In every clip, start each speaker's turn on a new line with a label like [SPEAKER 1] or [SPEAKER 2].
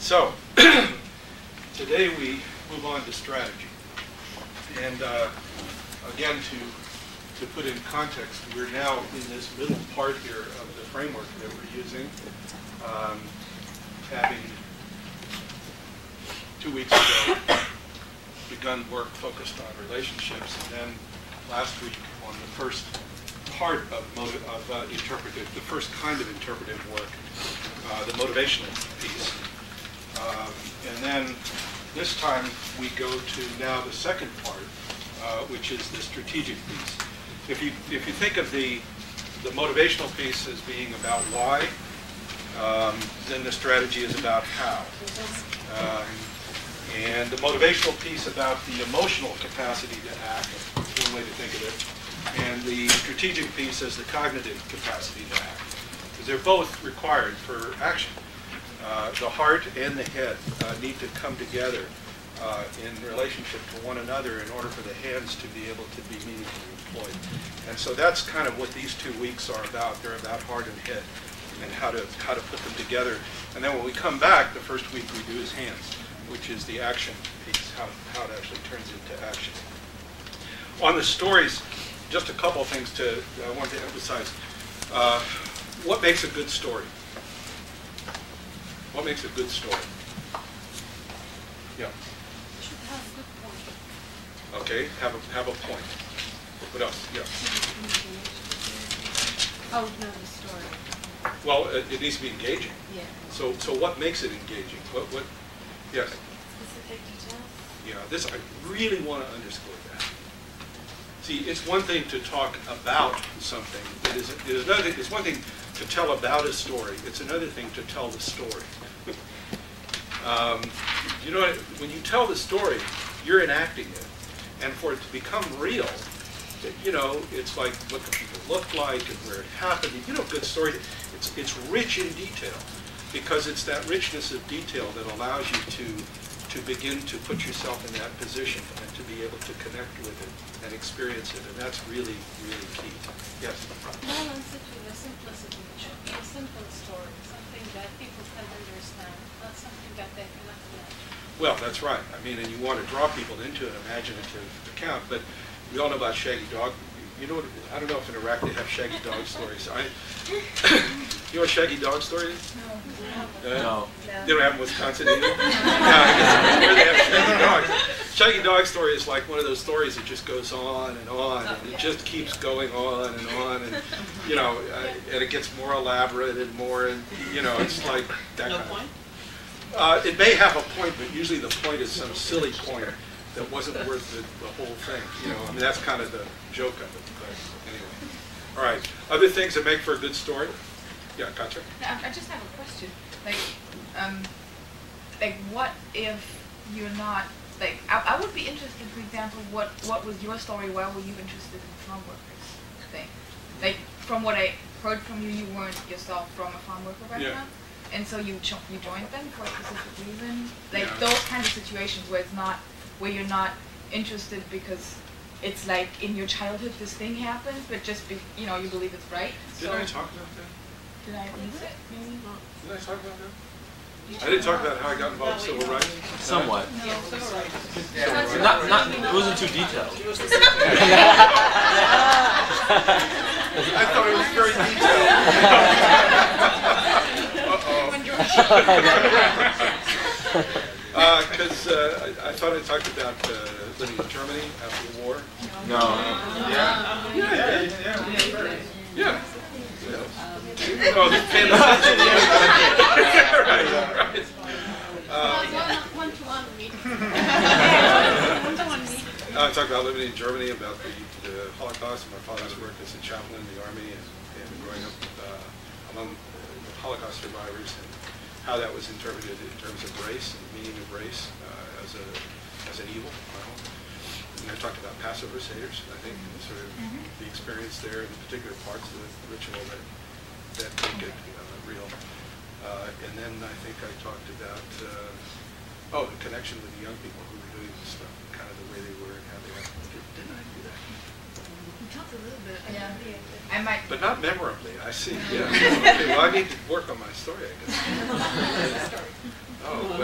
[SPEAKER 1] So, today we move on to strategy. And again, to put in context, we're now in this middle part here of the framework that we're using, having 2 weeks ago begun work focused on relationships, and then last week on the first part of interpretive, the first kind of interpretive work, the motivational piece. And then this time we go to now the second part, which is the strategic piece. If you think of the motivational piece as being about why, then the strategy is about how. And the motivational piece about the emotional capacity to act, is one way to think of it, and the strategic piece as the cognitive capacity to act, because they're both required for action. The heart and the head need to come together in relationship to one another in order for the hands to be able to be meaningfully employed. And so that's kind of what these 2 weeks are about. They're about heart and head and how to put them together. And then when we come back, the first week we do is hands, which is the action piece, how it actually turns into action. On the stories, just a couple of things I want to emphasize. What makes a good story? What makes a good story? Yeah.
[SPEAKER 2] It should have a good point.
[SPEAKER 1] Okay, have a point. What else? Yeah.
[SPEAKER 2] Oh, no, the story.
[SPEAKER 1] Well, it needs to be engaging.
[SPEAKER 2] Yeah.
[SPEAKER 1] So what makes it engaging? What? Yes.
[SPEAKER 2] Specific details.
[SPEAKER 1] Yeah. This I really want to underscore that. See, it's one thing to talk about something. It is another thing. It's one thing to tell about a story. It's another thing to tell the story. You know, when you tell the story, you're enacting it, and for it to become real, you know, it's like what the people look like and where it happened. You know, good story. It's rich in detail, because it's that richness of detail that allows you to begin to put yourself in that position and to be able to connect with it and experience it, and that's really, really key. Yes?
[SPEAKER 2] Balance it with a simplicity. It should be a simple story, something that people can understand, not something that they cannot imagine.
[SPEAKER 1] Well, that's right. I mean, and you want to draw people into an imaginative account, but we all know about Shaggy Dog. You know what, I don't know if in Iraq they have Shaggy Dog stories. You know what Shaggy Dog story is?
[SPEAKER 3] No. No.
[SPEAKER 1] They don't have them in Wisconsin either? Yeah, I guess where they have Shaggy Dogs. Shaggy Dog story is like one of those stories that just goes on, and it just keeps going on, and you know, and it gets more elaborate and more, and you know, it's like that kind of point? It may have a point, but usually the point is some silly point that wasn't worth the whole thing. You know, I mean, that's kind of the joke of it. But anyway, all right. Other things that make for a good story? Yeah, Katja?
[SPEAKER 4] I just have a question. Like, what if you're not, like, I would be interested, for example, what was your story? Why were you interested in farm workers thing? Like, from what I heard from you, you weren't yourself from a farm worker background, and so you joined them for a specific reason. Like those kinds of situations where where you're not interested because it's like in your childhood this thing happened, but just you know, you believe it's right.
[SPEAKER 1] Did I talk about that?
[SPEAKER 4] Did I miss it? Maybe.
[SPEAKER 1] Did I talk about that? I didn't talk about how I got involved in civil rights.
[SPEAKER 3] Somewhat.
[SPEAKER 2] No, civil rights.
[SPEAKER 3] Not. It wasn't too detailed.
[SPEAKER 1] I thought it was very detailed. Because I thought I talked about living in Germany after the war.
[SPEAKER 3] No.
[SPEAKER 1] Yeah. Oh, the fantasy. Right.
[SPEAKER 2] One-to-one meeting.
[SPEAKER 1] I talked about living in Germany, about the Holocaust. My father's work as a chaplain in the army, and growing up among Holocaust survivors, and how that was interpreted in terms of race and the meaning of race as an evil. And I talked about Passover Seder's, I think, and sort of the experience there, and the particular parts of the ritual that make it real. And then I think I talked about the connection with the young people who were doing this stuff, and kind of the way they were and how they were. Didn't I do that?
[SPEAKER 2] You talked a little bit.
[SPEAKER 4] Yeah. I might.
[SPEAKER 1] But not memorably, I see. Yeah. Okay, well, I need to work on my story, I guess. Oh,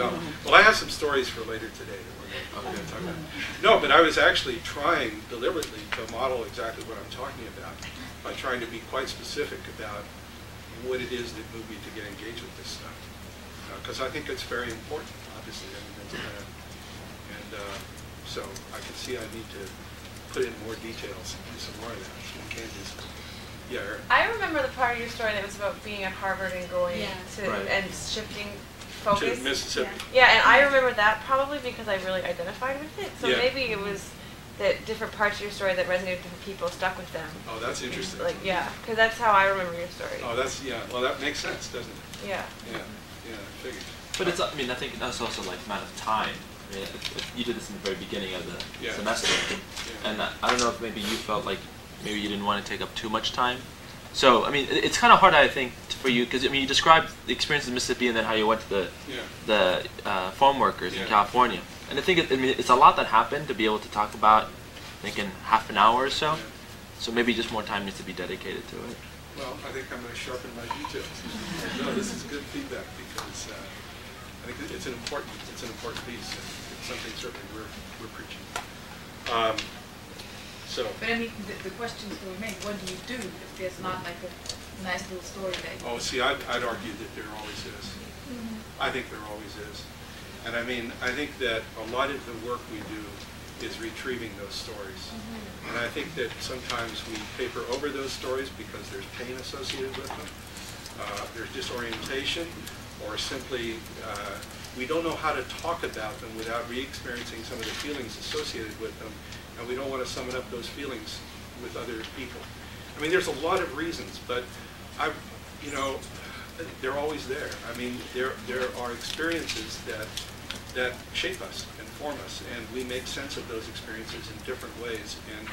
[SPEAKER 1] well, I have some stories for later today that we're going to talk about. No, but I was actually trying deliberately to model exactly what I'm talking about by trying to be quite specific about what it is that moved me to get engaged with this stuff. Because I think it's very important, obviously. I mean, so I can see I need to put in more details and do some more of that. So we can do some. Yeah, Erin.
[SPEAKER 5] I remember the part of your story that was about being at Harvard and going to and shifting focus.
[SPEAKER 1] To Mississippi.
[SPEAKER 5] Yeah, and I remember that probably because I really identified with it. So
[SPEAKER 1] Yeah.
[SPEAKER 5] maybe it was that different parts of your story that resonated with different people stuck with them.
[SPEAKER 1] Oh, that's interesting.
[SPEAKER 5] Like, yeah, because that's how I remember your story.
[SPEAKER 1] Oh, that's, yeah. Well, that makes sense, doesn't it?
[SPEAKER 5] Yeah.
[SPEAKER 1] Yeah, I figured.
[SPEAKER 3] But it's, I mean, I think that's also like amount of time. I mean, you did this in the very beginning of the semester, and I don't know if maybe you felt like maybe you didn't want to take up too much time. So, I mean, it's kind of hard, I think, for you, because, I mean, you described the experience in Mississippi and then how you went to the farm workers in California. And I think, I mean, it's a lot that happened to be able to talk about, I think, in half an hour or so. So maybe just more time needs to be dedicated to it.
[SPEAKER 1] Well, I think I'm going to sharpen my details. No, this is good feedback because I think it's an important piece, and it's something certainly we're preaching.
[SPEAKER 4] But I mean, the question still remains, what do you do if there's not like a nice little story that you...
[SPEAKER 1] Oh, see, I'd argue that there always is. I think there always is. And I mean, I think that a lot of the work we do is retrieving those stories. And I think that sometimes we paper over those stories because there's pain associated with them. There's disorientation, or simply we don't know how to talk about them without re-experiencing some of the feelings associated with them, and we don't want to summon up those feelings with other people. I mean, there's a lot of reasons, but they're always there. I mean, there are experiences that shape us and form us, and we make sense of those experiences in different ways. And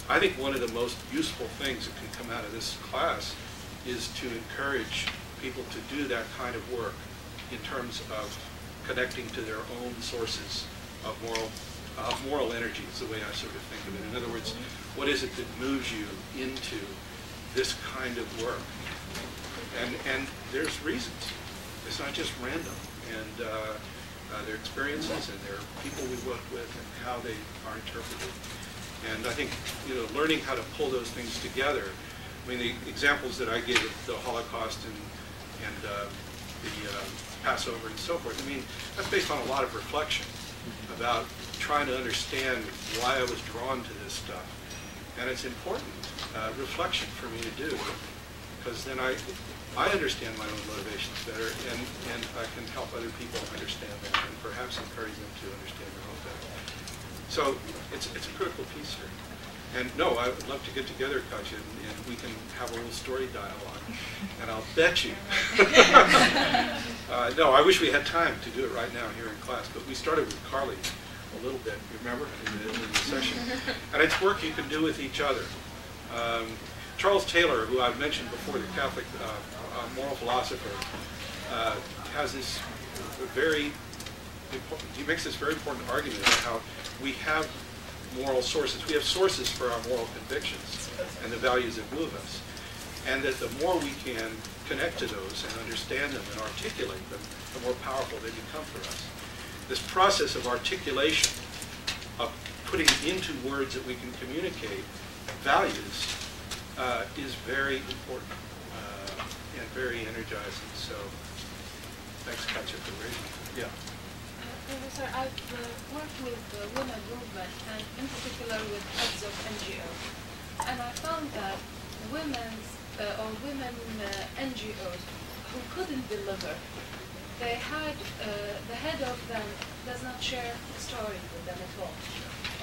[SPEAKER 1] I think one of the most useful things that can come out of this class is to encourage people to do that kind of work in terms of connecting to their own sources of moral energy is the way I sort of think of it. In other words, what is it that moves you into this kind of work? And there's reasons. It's not just random. And their experiences and their people we work with and how they are interpreted. And I think, learning how to pull those things together. I mean, the examples that I gave of the Holocaust and the Passover and so forth, I mean, that's based on a lot of reflection about trying to understand why I was drawn to this stuff. And it's important reflection for me to do, because then I understand my own motivations better, and I can help other people understand them, and perhaps encourage them to understand their own better. So it's a critical piece here. And no, I would love to get together, Katja, and we can have a little story dialogue. And I'll bet you. No, I wish we had time to do it right now here in class, but we started with Carly a little bit, you remember, in the session. And it's work you can do with each other. Charles Taylor, who I've mentioned before, the Catholic moral philosopher, has this he makes this very important argument about how we have moral sources. We have sources for our moral convictions and the values that move us. And that the more we can connect to those and understand them and articulate them, the more powerful they become for us. This process of articulation, of putting into words that we can communicate values, is very important and very energizing. So, thanks, Katja, for raising it. Yeah.
[SPEAKER 2] Professor, I've worked with the women movement, and in particular with heads of NGOs. And I found that women NGOs who couldn't deliver, they had, the head of them does not share the story with them at all.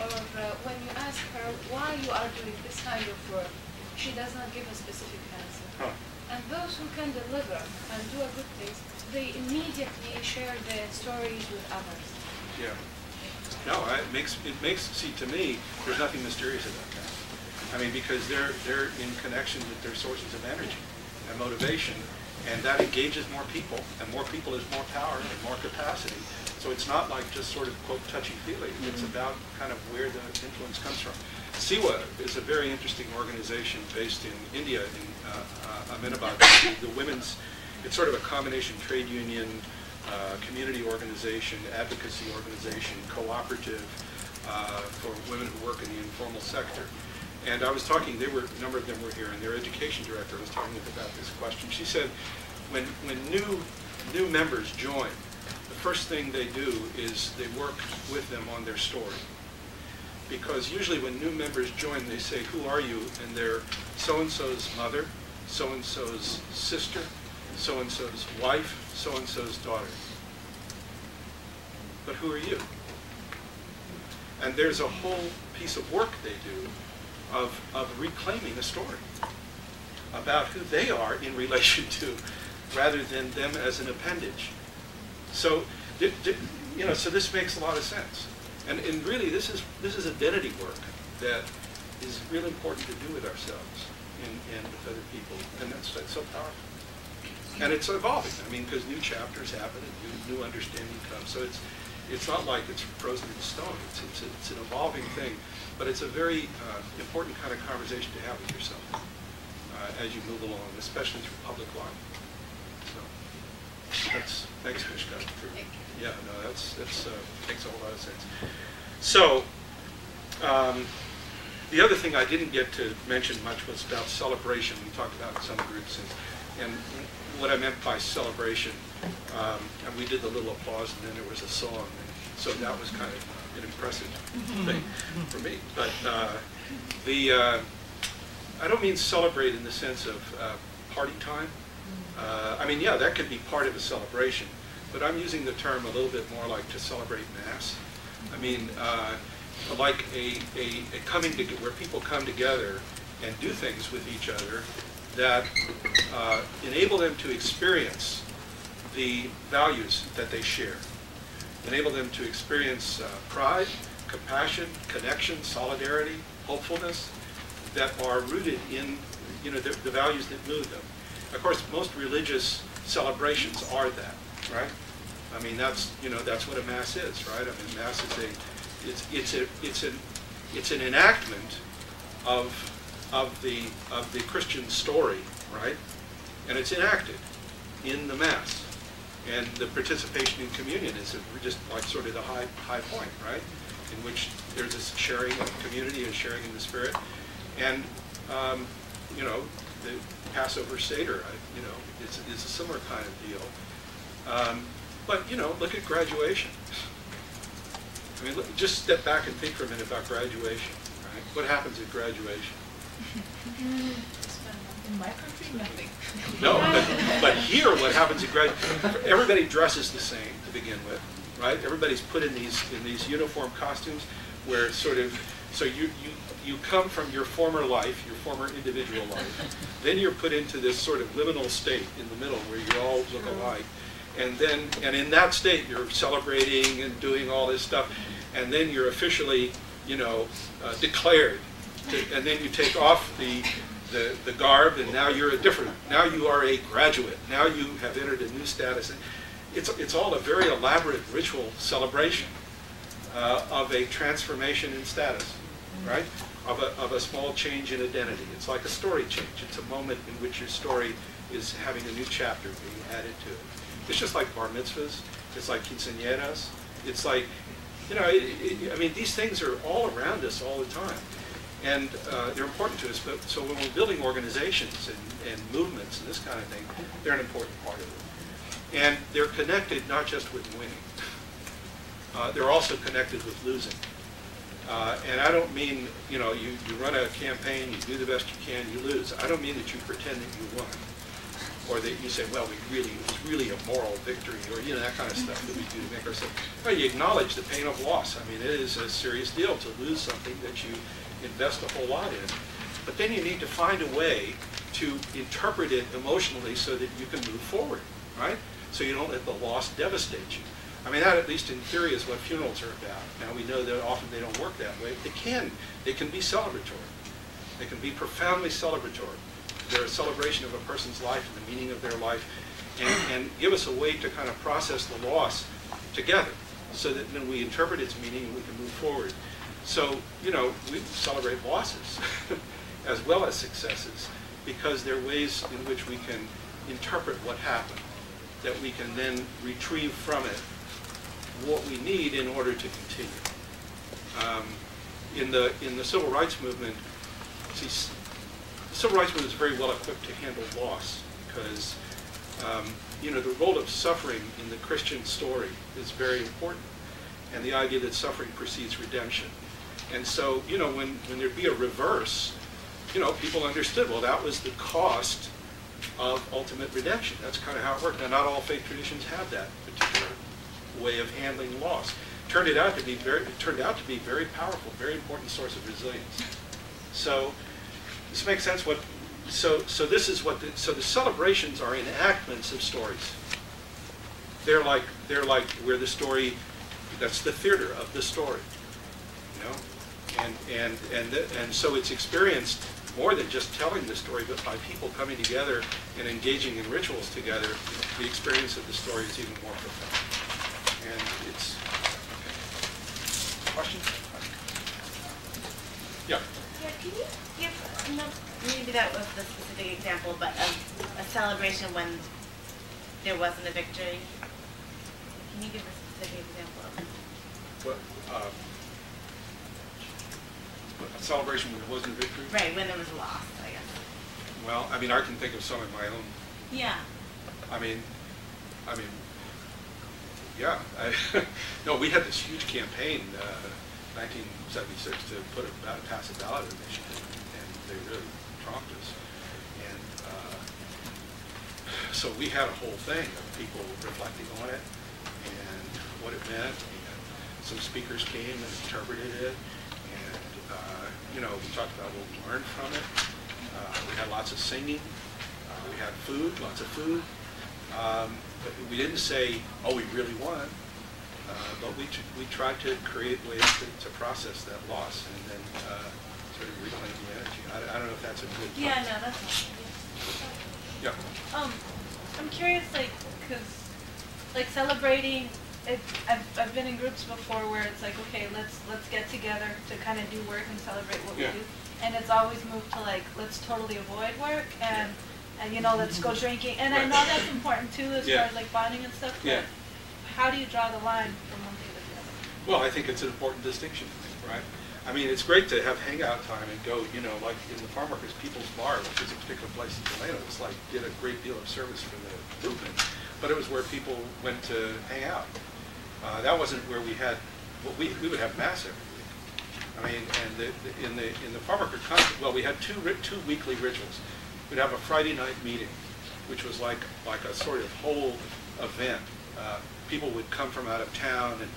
[SPEAKER 2] Or when you ask her why you are doing this kind of work, she does not give a specific answer.
[SPEAKER 1] Huh.
[SPEAKER 2] And those who can deliver and do a good thing, they immediately share their stories with others.
[SPEAKER 1] Yeah. No, it makes, see, to me, there's nothing mysterious about that. I mean, because they're in connection with their sources of energy and motivation, and that engages more people, and more people is more power and more capacity. So it's not like just sort of, quote, touchy-feely. It's about kind of where the influence comes from. SIWA is a very interesting organization based in India, in Ahmedabad. The women's, it's sort of a combination trade union, community organization, advocacy organization, cooperative for women who work in the informal sector. And I was talking, a number of them were here, and their education director was talking about this question. She said, when new members join, the first thing they do is they work with them on their story. Because usually when new members join, they say, who are you? And they're so-and-so's mother, so-and-so's sister, so-and-so's wife, so-and-so's daughter. But who are you? And there's a whole piece of work they do of reclaiming a story about who they are in relation to, rather than them as an appendage. So, so this makes a lot of sense. And really, this is identity work that is really important to do with ourselves and with other people, and that's so powerful. And it's evolving. I mean, because new chapters happen and new understanding comes. So it's not like it's frozen in stone. It's an evolving thing, but it's a very important kind of conversation to have with yourself as you move along, especially through public life. So thanks, Mishka. Yeah, no, that's makes a whole lot of sense. So the other thing I didn't get to mention much was about celebration. We talked about in some groups and what I meant by celebration. And we did the little applause, and then there was a song. And so that was kind of an impressive thing for me. But I don't mean celebrate in the sense of party time. I mean, yeah, that could be part of a celebration, but I'm using the term a little bit more like to celebrate Mass. I mean, like a coming together, where people come together and do things with each other that enable them to experience the values that they share, enable them to experience pride, compassion, connection, solidarity, hopefulness that are rooted in the values that move them. Of course, most religious celebrations are that, right? I mean, that's what a Mass is, right? I mean, Mass is it's an enactment of the Christian story, right? And it's enacted in the Mass, and the participation in communion is just like sort of the high point, right? In which there's this sharing of community and sharing in the Spirit, and the Passover Seder, it's a similar kind of deal. But look at graduation. I mean, just step back and think for a minute about graduation. Right? What happens at graduation?
[SPEAKER 4] In my country, nothing.
[SPEAKER 1] No, but here, what happens at graduation? Everybody dresses the same to begin with, right? Everybody's put in these uniform costumes, where so you come from your former life, your former individual life, then you're put into this sort of liminal state in the middle where you all look alike, and in that state you're celebrating and doing all this stuff, and then you're officially, declared, and then you take off the garb, and now you're now you are a graduate. Now you have entered a new status. It's all a very elaborate ritual celebration of a transformation in status, right? Of a small change in identity. It's like a story change. It's a moment in which your story is having a new chapter being added to it. It's just like bar mitzvahs. It's like quinceañeras. It's like, I mean, these things are all around us all the time. And they're important to us. But so when we're building organizations and movements and this kind of thing, they're an important part of it. And they're connected not just with winning. They're also connected with losing. And I don't mean, you run a campaign, you do the best you can, you lose. I don't mean that you pretend that you won, or that you say, well, it was really a moral victory, or that kind of stuff that we do to make ourselves. No, you acknowledge the pain of loss. I mean, it is a serious deal to lose something that you invest a whole lot in. But then you need to find a way to interpret it emotionally so that you can move forward, right? So you don't let the loss devastate you. I mean, that, at least in theory, is what funerals are about. Now, we know that often they don't work that way. They can be celebratory. They can be profoundly celebratory. They're a celebration of a person's life and the meaning of their life, and give us a way to kind of process the loss together, so that then we interpret its meaning and we can move forward. So, we celebrate losses as well as successes, because they're ways in which we can interpret what happened that we can then retrieve from it what we need in order to continue. In the civil rights movement, see, the civil rights movement is very well equipped to handle loss because you know, the role of suffering in the Christian story is very important, and the idea that suffering precedes redemption. And so, you know, when there'd be a reverse, you know, people understood, well, that was the cost of ultimate redemption. That's kind of how it worked. Now, not all faith traditions have that particular way of handling loss. Turned out to be very powerful, very important source of resilience. So this makes sense. So this is what so the celebrations are enactments of stories. They're like where the story, that's the theater of the story, you know, and so it's experienced more than just telling the story, but by people coming together and engaging in rituals together. The experience of the story is even more profound. And it's okay. Questions? Yeah.
[SPEAKER 6] Yeah, can you give, maybe that was the specific example, but a celebration when there wasn't a victory? Can you give a specific example of
[SPEAKER 1] What, a celebration when there wasn't a victory?
[SPEAKER 6] Right, when there was a loss, I guess.
[SPEAKER 1] Well, I mean, I can think of some of my own.
[SPEAKER 6] Yeah.
[SPEAKER 1] I mean, yeah. No, we had this huge campaign, 1976, to pass a ballot initiative, and they really trumped us. And so we had a whole thing of people reflecting on it and what it meant. And some speakers came and interpreted it. And, you know, we talked about what we learned from it. We had lots of singing. We had food, lots of food. But we didn't say, oh, we really won. But we tried to create ways to process that loss and then sort of reclaim the energy. I don't know if that's a good point.
[SPEAKER 6] Yeah, no, that's not.
[SPEAKER 1] Yeah.
[SPEAKER 7] I'm curious, like, because, like, celebrating, I've been in groups before where it's like, okay, let's get together to kind of do work and celebrate what we do. And it's always moved to, like, let's totally avoid work and you know, let's go drinking. And I know that's important too, as far as like bonding and stuff. But how do you draw the line from one thing to the other?
[SPEAKER 1] Well, I think it's an important distinction, right? I mean, it's great to have hangout time and go, you know, like in the Farm Workers People's Bar, which is a particular place in Atlanta. It's like did a great deal of service for the movement, but it was where people went to hang out. That wasn't where we had. Well, we would have mass every week. I mean, and in the Farm Worker concept, well, we had two weekly rituals. We'd have a Friday night meeting, which was like a sort of whole event. People would come from out of town and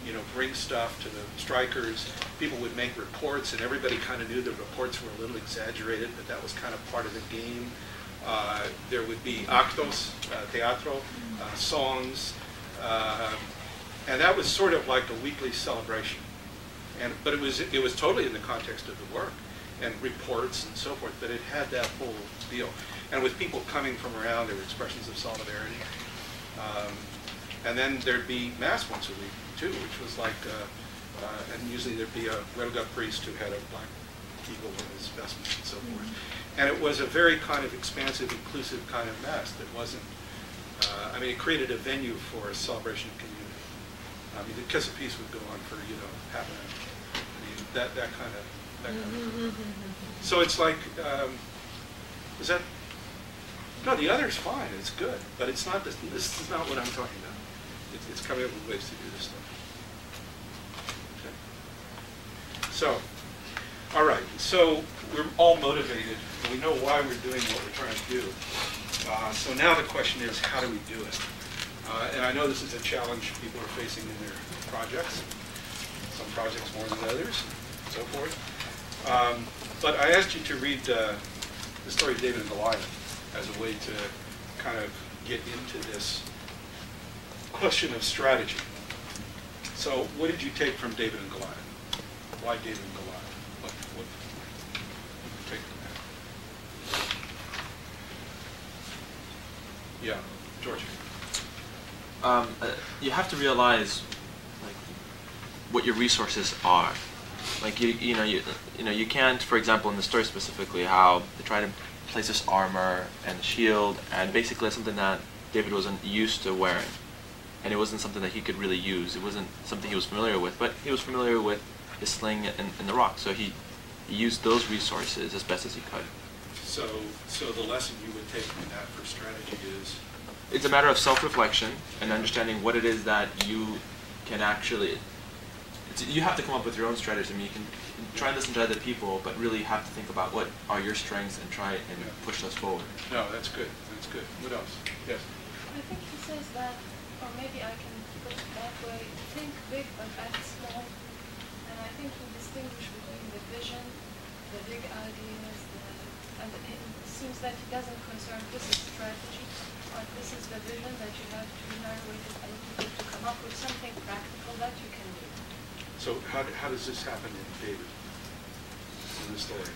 [SPEAKER 1] you know, bring stuff to the strikers. People would make reports, and everybody kind of knew the reports were a little exaggerated, but that was kind of part of the game. There would be actos, teatro, songs, and that was sort of like a weekly celebration. But it was totally in the context of the work and reports and so forth, but it had that whole deal. And with people coming from around, there were expressions of solidarity. And then there'd be mass once a week too, which was like, and usually there'd be a Huelga priest who had a black eagle in his vestment and so forth. And it was a very kind of expansive, inclusive kind of mass that wasn't, I mean, it created a venue for a celebration of community. I mean, the Kiss of Peace would go on for, you know, half an hour. I mean, that kind of. So it's like, is that, no, the other's fine, it's good, but it's not, this is not what I'm talking about. It's coming up with ways to do this stuff. Okay. So, all right, so we're all motivated, and we know why we're doing what we're trying to do. So now the question is, how do we do it? And I know this is a challenge people are facing in their projects, some projects more than others, and so forth. But I asked you to read the story of David and Goliath as a way to kind of get into this question of strategy. So what did you take from David and Goliath? Why David and Goliath? What did you take from that? Yeah, George.
[SPEAKER 3] You have to realize like what your resources are. Like you know you can't, for example, in the story specifically, how they try to place this armor and shield, and basically something that David wasn't used to wearing. And it wasn't something that he could really use. It wasn't something he was familiar with, but he was familiar with his sling and the rock. So he used those resources as best as he could.
[SPEAKER 1] So the lesson you would take from that for strategy is?
[SPEAKER 3] It's a matter of self-reflection and understanding what it is that you can actually, you have to come up with your own strategy. I mean, you can try and listen to other people, but really have to think about what are your strengths and try and push those forward.
[SPEAKER 1] No, that's good. That's good. What else? Yes?
[SPEAKER 2] I think he says that, or maybe I can put it that way, think big but act small. And I think he distinguishes between the vision, the big ideas, and it seems that he doesn't concern this is strategy, or this is the vision that you have to narrate it a little bit to come up with something practical that you can do.
[SPEAKER 1] So how does this happen in David, in the story?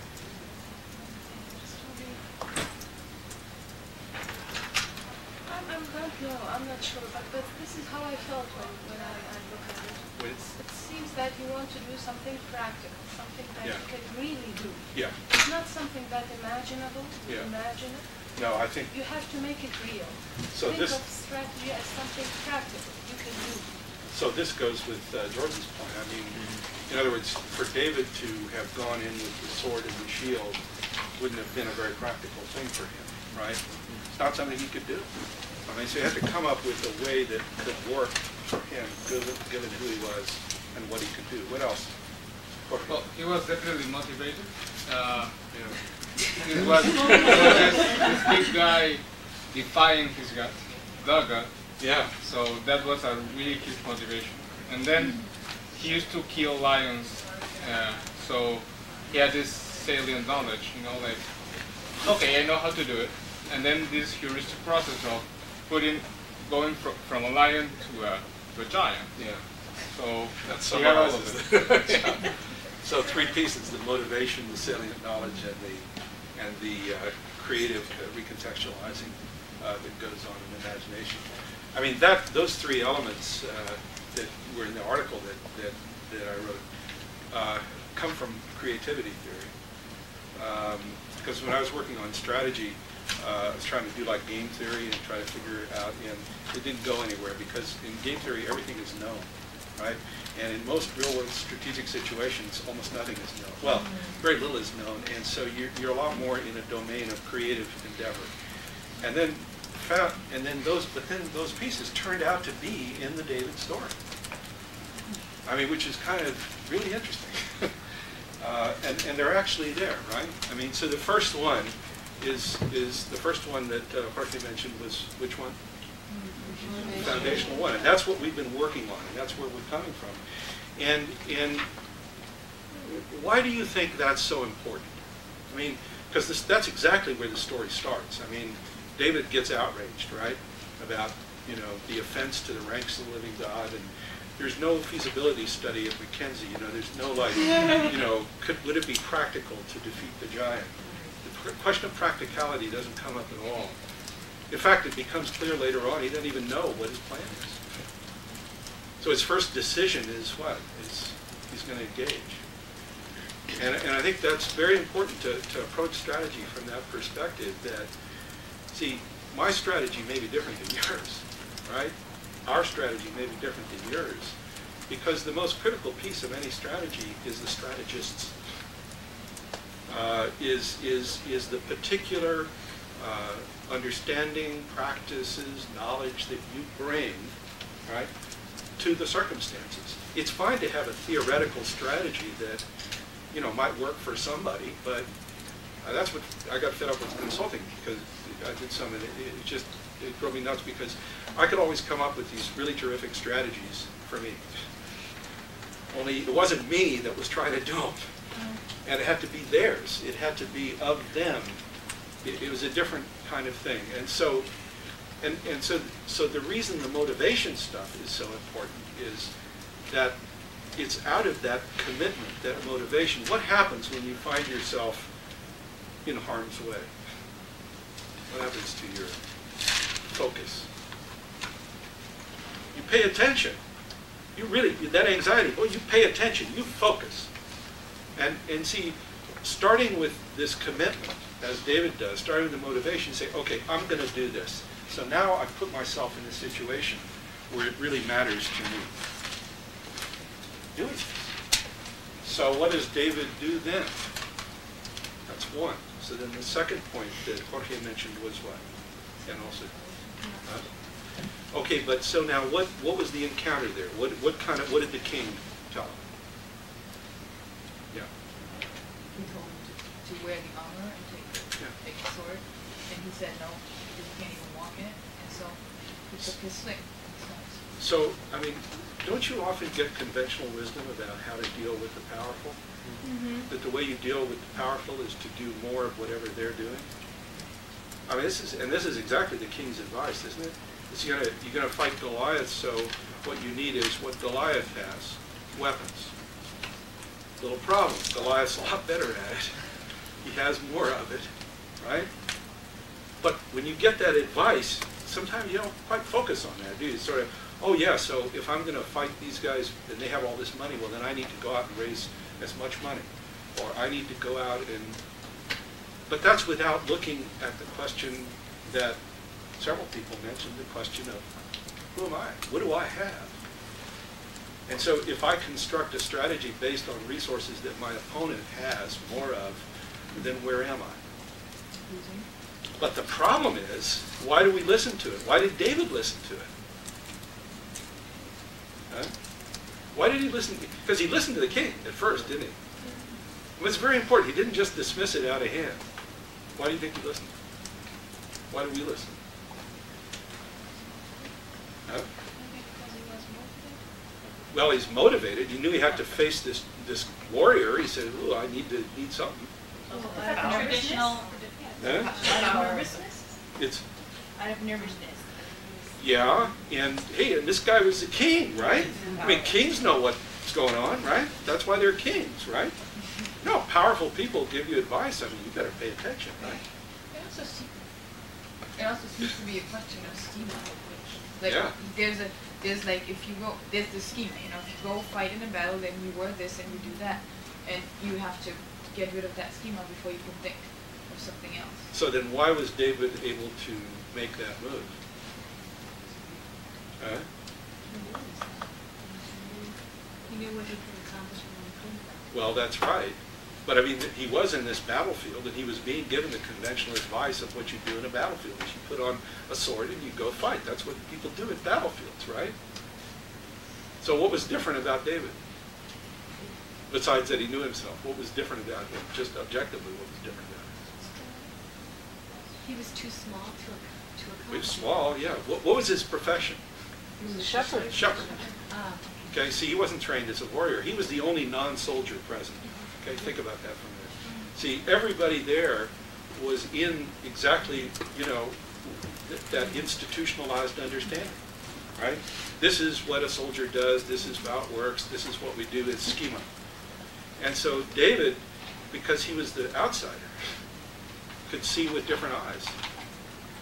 [SPEAKER 2] I'm not sure, but this is how I felt when I look at it. It seems that you want to do something practical, something that you can really do.
[SPEAKER 1] Yeah.
[SPEAKER 2] It's not something that imaginable, imagine it.
[SPEAKER 1] No, I think...
[SPEAKER 2] You have to make it real.
[SPEAKER 1] So
[SPEAKER 2] think of strategy as something practical, you can do.
[SPEAKER 1] So this goes with Jordan's point. I mean, in other words, for David to have gone in with the sword and the shield wouldn't have been a very practical thing for him, right? It's not something he could do. I mean, so you have to come up with a way that could work for him, given who he was and what he could do. What else?
[SPEAKER 8] Well, he was definitely motivated. He was this big guy defying his God, the God.
[SPEAKER 1] Yeah.
[SPEAKER 8] So that was a really his motivation. And then he used to kill lions, so he had this salient knowledge, like, okay, I know how to do it. And then this heuristic process of going from a lion to a giant.
[SPEAKER 1] Yeah.
[SPEAKER 8] So
[SPEAKER 1] that's
[SPEAKER 8] he had all of it.
[SPEAKER 1] So three pieces: the motivation, the salient knowledge, and the creative recontextualizing that goes on in imagination. I mean, those three elements that were in the article that I wrote come from creativity theory. Because when I was working on strategy, I was trying to do like game theory and try to figure it out, and it didn't go anywhere because in game theory everything is known, right? And in most real-world strategic situations, almost nothing is known. Well, very little is known, and so you're a lot more in a domain of creative endeavor. And then those pieces turned out to be in the David story. I mean, which is kind of really interesting. And they're actually there, right? I mean, so the first one is the first one that Jorge mentioned was which one? The foundational one, and that's what we've been working on, and that's where we're coming from. And why do you think that's so important? I mean, because that's exactly where the story starts. I mean, David gets outraged, right, about the offense to the ranks of the living God, and there's no feasibility study at Mackenzie. There's no like, would it be practical to defeat the giant? The question of practicality doesn't come up at all. In fact, it becomes clear later on he doesn't even know what his plan is. So his first decision is what? He's going to engage. And I think that's very important to approach strategy from that perspective. That, see, my strategy may be different than yours, right? Our strategy may be different than yours, because the most critical piece of any strategy is the strategist's. Is the particular understanding, practices, knowledge that you bring, right, to the circumstances. It's fine to have a theoretical strategy that, might work for somebody, but that's what I got fed up with consulting, because I did some, and it drove me nuts, because I could always come up with these really terrific strategies for me. Only it wasn't me that was trying to do them. And it had to be theirs. It had to be of them. It was a different kind of thing. And so the reason the motivation stuff is so important is that it's out of that commitment, that motivation. What happens when you find yourself in harm's way? What happens to your focus? You pay attention. You really, that anxiety, you pay attention, you focus. And see, starting with this commitment, as David does, starting with the motivation, say, okay, I'm going to do this. So now I've put myself in a situation where it really matters to me. Doing this. So what does David do then? That's one. So then the second point that Jorge mentioned was what? And also, okay, but so now what was the encounter there? What did the king tell him? Yeah.
[SPEAKER 4] He told him to wear the armor and take the sword, and he said no, because he can't even walk in it, and so he took his sling.
[SPEAKER 1] So, I mean, don't you often get conventional wisdom about how to deal with the powerful? Mm-hmm. That the way you deal with the powerful is to do more of whatever they're doing? I mean, this is exactly the king's advice, isn't it? It's you're gonna fight Goliath, so what you need is what Goliath has, weapons. Little problem, Goliath's a lot better at it. He has more of it, right? But when you get that advice, sometimes you don't quite focus on that, do you? Sort of, oh yeah, so if I'm gonna fight these guys and they have all this money, well then I need to go out and raise as much money. Or I need to go out and, but that's without looking at the question that several people mentioned, the question of, who am I? What do I have? And so if I construct a strategy based on resources that my opponent has more of, then where am I? But the problem is, why do we listen to it? Why did David listen to it? Huh? Why did he listen? Because he listened to the king at first, didn't he? It was very important. He didn't just dismiss it out of hand. Why do you think he listened? Why do we listen? Huh? Well, he's motivated. He knew he had to face this warrior. He said, "Ooh, I need something."
[SPEAKER 7] Traditional.
[SPEAKER 1] Huh? It's
[SPEAKER 6] out of nervousness.
[SPEAKER 1] Yeah, and hey, and this guy was the king, right? I mean, kings know what's going on, right? That's why they're kings, right? No, powerful people give you advice. I mean, you better pay attention, right?
[SPEAKER 4] It also seems to be a question of schema. Like there's like if you go there's the schema, if you go fight in a battle, then you wear this and you do that, and you have to get rid of that schema before you can think of something else.
[SPEAKER 1] So then, why was David able to make that move?
[SPEAKER 2] He knew what he could accomplish and what he couldn't.
[SPEAKER 1] Well, that's right. But I mean, he was in this battlefield, and he was being given the conventional advice of what you do in a battlefield. Is you put on a sword and you go fight. That's what people do in battlefields, right? So what was different about David? Besides that he knew himself, what was different about him? Just objectively, what was different about him?
[SPEAKER 2] He was too small to accomplish.
[SPEAKER 1] He was small, yeah. What was his profession?
[SPEAKER 2] He was a shepherd.
[SPEAKER 1] Shepherd. Okay, see, he wasn't trained as a warrior. He was the only non-soldier present. Okay, think about that for a minute. See, everybody there was in exactly, that institutionalized understanding, right? This is what a soldier does. This is how it works. This is what we do. It's schema. And so David, because he was the outsider, could see with different eyes.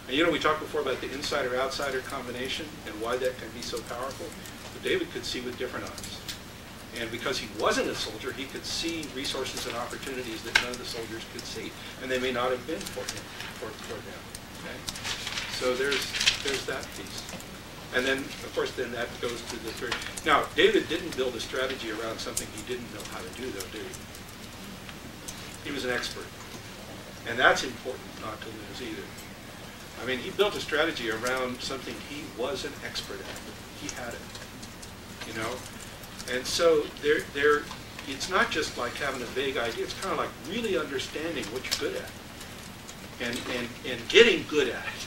[SPEAKER 1] And we talked before about the insider-outsider combination and why that can be so powerful. But David could see with different eyes. And because he wasn't a soldier, he could see resources and opportunities that none of the soldiers could see. And they may not have been for him, for them. Okay? So there's that piece. And then, of course, then that goes to the third. Now, David didn't build a strategy around something he didn't know how to do, though, did he? He was an expert. And that's important not to lose either. I mean, he built a strategy around something he was an expert at. He had it, And so it's not just like having a vague idea. It's kind of like really understanding what you're good at and getting good at it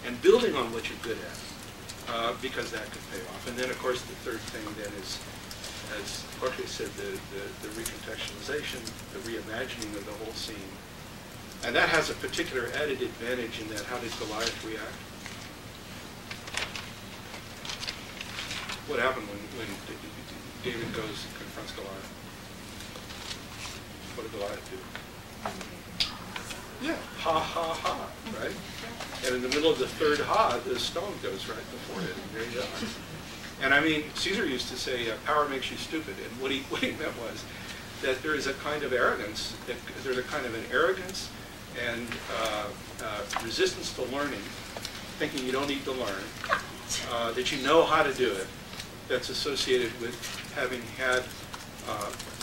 [SPEAKER 1] and building on what you're good at because that could pay off. And then, of course, the third thing then is, as Jorge said, the recontextualization, the reimagining of the whole scene. And that has a particular added advantage in that how did Goliath react? What happened when David goes and confronts Goliath? What did Goliath do? Yeah, ha, ha, ha, right? And in the middle of the third ha, the stone goes right before it, and there you go. And I mean, Caesar used to say, power makes you stupid. And what he meant was that there is a kind of arrogance, and resistance to learning thinking you don't need to learn, that you know how to do it, that's associated with having had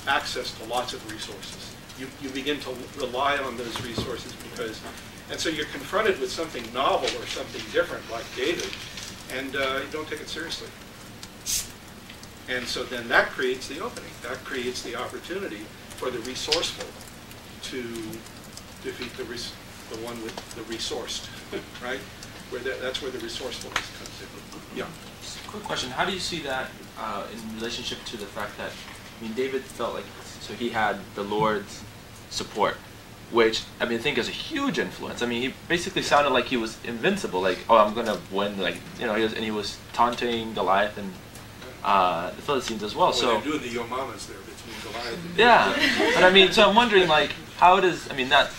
[SPEAKER 1] access to lots of resources. You begin to rely on those resources because, and so you're confronted with something novel or something different like David, and you don't take it seriously. And so then that creates the opening. That creates the opportunity for the resourceful to defeat the one with the resourced, right? That's where the resourcefulness comes in. Yeah.
[SPEAKER 3] Quick question: how do you see that in relationship to the fact that, I mean, David felt like, so he had the Lord's support, which I mean I think is a huge influence. I mean, he basically sounded like he was invincible. Like, oh, I'm gonna win. Like, you know, he was taunting Goliath and the Philistines as well.
[SPEAKER 1] Well,
[SPEAKER 3] so
[SPEAKER 1] they're doing the yomamas there between Goliath and
[SPEAKER 3] yeah, but I mean, so I'm wondering, like, how does, I mean, not,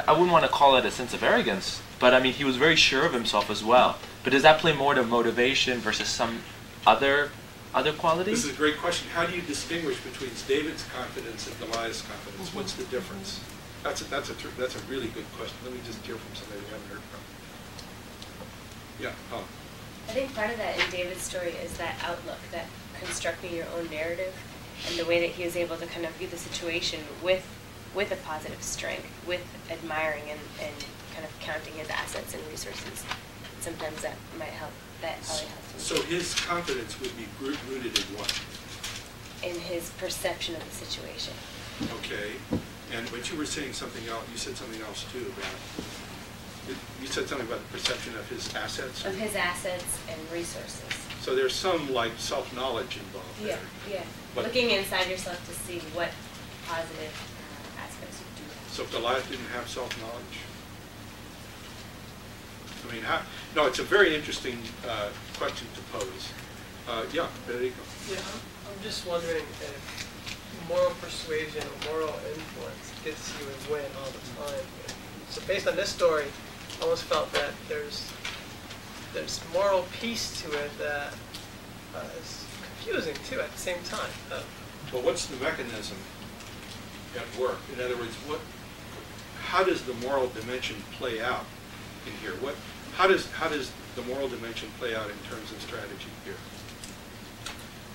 [SPEAKER 3] I wouldn't want to call it a sense of arrogance, but I mean, he was very sure of himself as well. But does that play more to motivation versus some other qualities?
[SPEAKER 1] This is a great question. How do you distinguish between David's confidence and Goliath's confidence? What's the difference? That's a really good question. Let me just hear from somebody we haven't heard from. Yeah, Paul.
[SPEAKER 9] I think part of that in David's story is that outlook, that constructing your own narrative, and the way that he was able to kind of view the situation with a positive strength, with admiring and kind of counting his assets and resources. Sometimes that might help. That probably helps him.
[SPEAKER 1] So his confidence would be rooted in what?
[SPEAKER 9] In his perception of the situation.
[SPEAKER 1] Okay, but you were saying something else. You said something else too about. You said something about the perception of his assets.
[SPEAKER 9] Of his assets and resources.
[SPEAKER 1] So there's some like self-knowledge involved there.
[SPEAKER 9] Yeah.
[SPEAKER 1] But
[SPEAKER 9] looking inside yourself to see what positive aspects you do.
[SPEAKER 1] So Goliath didn't have self-knowledge. I mean, no, it's a very interesting question to pose. Yeah, Federico.
[SPEAKER 10] Yeah, I'm just wondering if moral persuasion or moral influence gets you a win all the time. So based on this story, I almost felt that there's moral piece to it that is confusing too at the same time.
[SPEAKER 1] Well, what's the mechanism at work? In other words, how does the moral dimension play out in here? How does the moral dimension play out in terms of strategy here?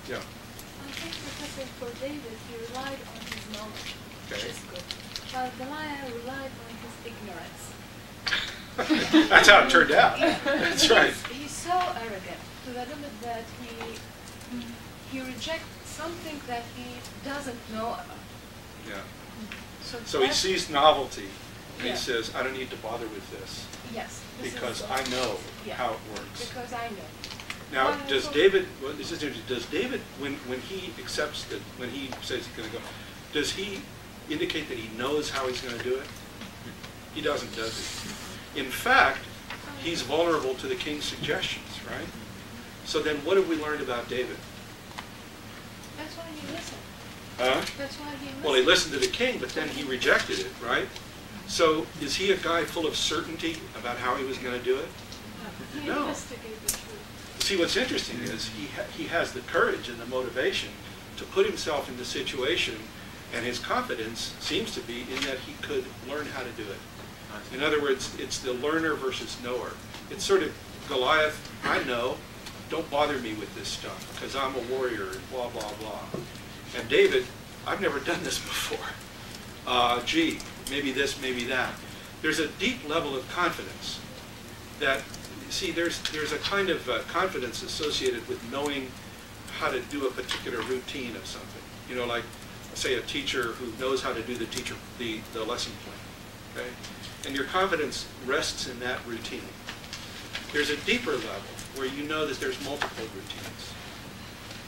[SPEAKER 1] Yeah.
[SPEAKER 2] I think because for David, he relied on his knowledge, which
[SPEAKER 1] Okay.
[SPEAKER 2] is good. While Goliath relied on his ignorance.
[SPEAKER 1] That's how it turned out. That's right.
[SPEAKER 2] He's so arrogant to the limit that he rejects something that he doesn't know about.
[SPEAKER 1] Yeah. So he
[SPEAKER 2] that's-
[SPEAKER 1] sees novelty, and
[SPEAKER 2] Yeah.
[SPEAKER 1] he says, "I don't need to bother with this
[SPEAKER 2] Yes. this
[SPEAKER 1] because
[SPEAKER 2] is-
[SPEAKER 1] I know
[SPEAKER 2] yeah,
[SPEAKER 1] how it works."
[SPEAKER 2] Because I know.
[SPEAKER 1] Now,
[SPEAKER 2] Well,
[SPEAKER 1] does
[SPEAKER 2] so-
[SPEAKER 1] David? Well, this is interesting. Does David, when he accepts that, when he says he's going to go, does he indicate that he knows how he's going to do it? He doesn't, does he? In fact, he's vulnerable to the king's suggestions, right? So then, what have we learned about David?
[SPEAKER 2] That's why he listened.
[SPEAKER 1] Huh?
[SPEAKER 2] That's why he listened.
[SPEAKER 1] Well, he listened to the king, but then he rejected it, right? So, is he a guy full of certainty about how he was going to do it?
[SPEAKER 2] He
[SPEAKER 1] No.
[SPEAKER 2] investigated the truth.
[SPEAKER 1] See, what's interesting is he has the courage and the motivation to put himself in the situation, and his confidence seems to be in that he could learn how to do it. In other words, it's the learner versus knower. It's sort of Goliath, I know, don't bother me with this stuff because I'm a warrior and blah, blah, blah. And David, I've never done this before. Gee, maybe this, maybe that. There's a deep level of confidence that, see, there's a kind of confidence associated with knowing how to do a particular routine of something. You know, like, say, a teacher who knows how to do the lesson plan, okay? And your confidence rests in that routine. There's a deeper level where you know that there's multiple routines.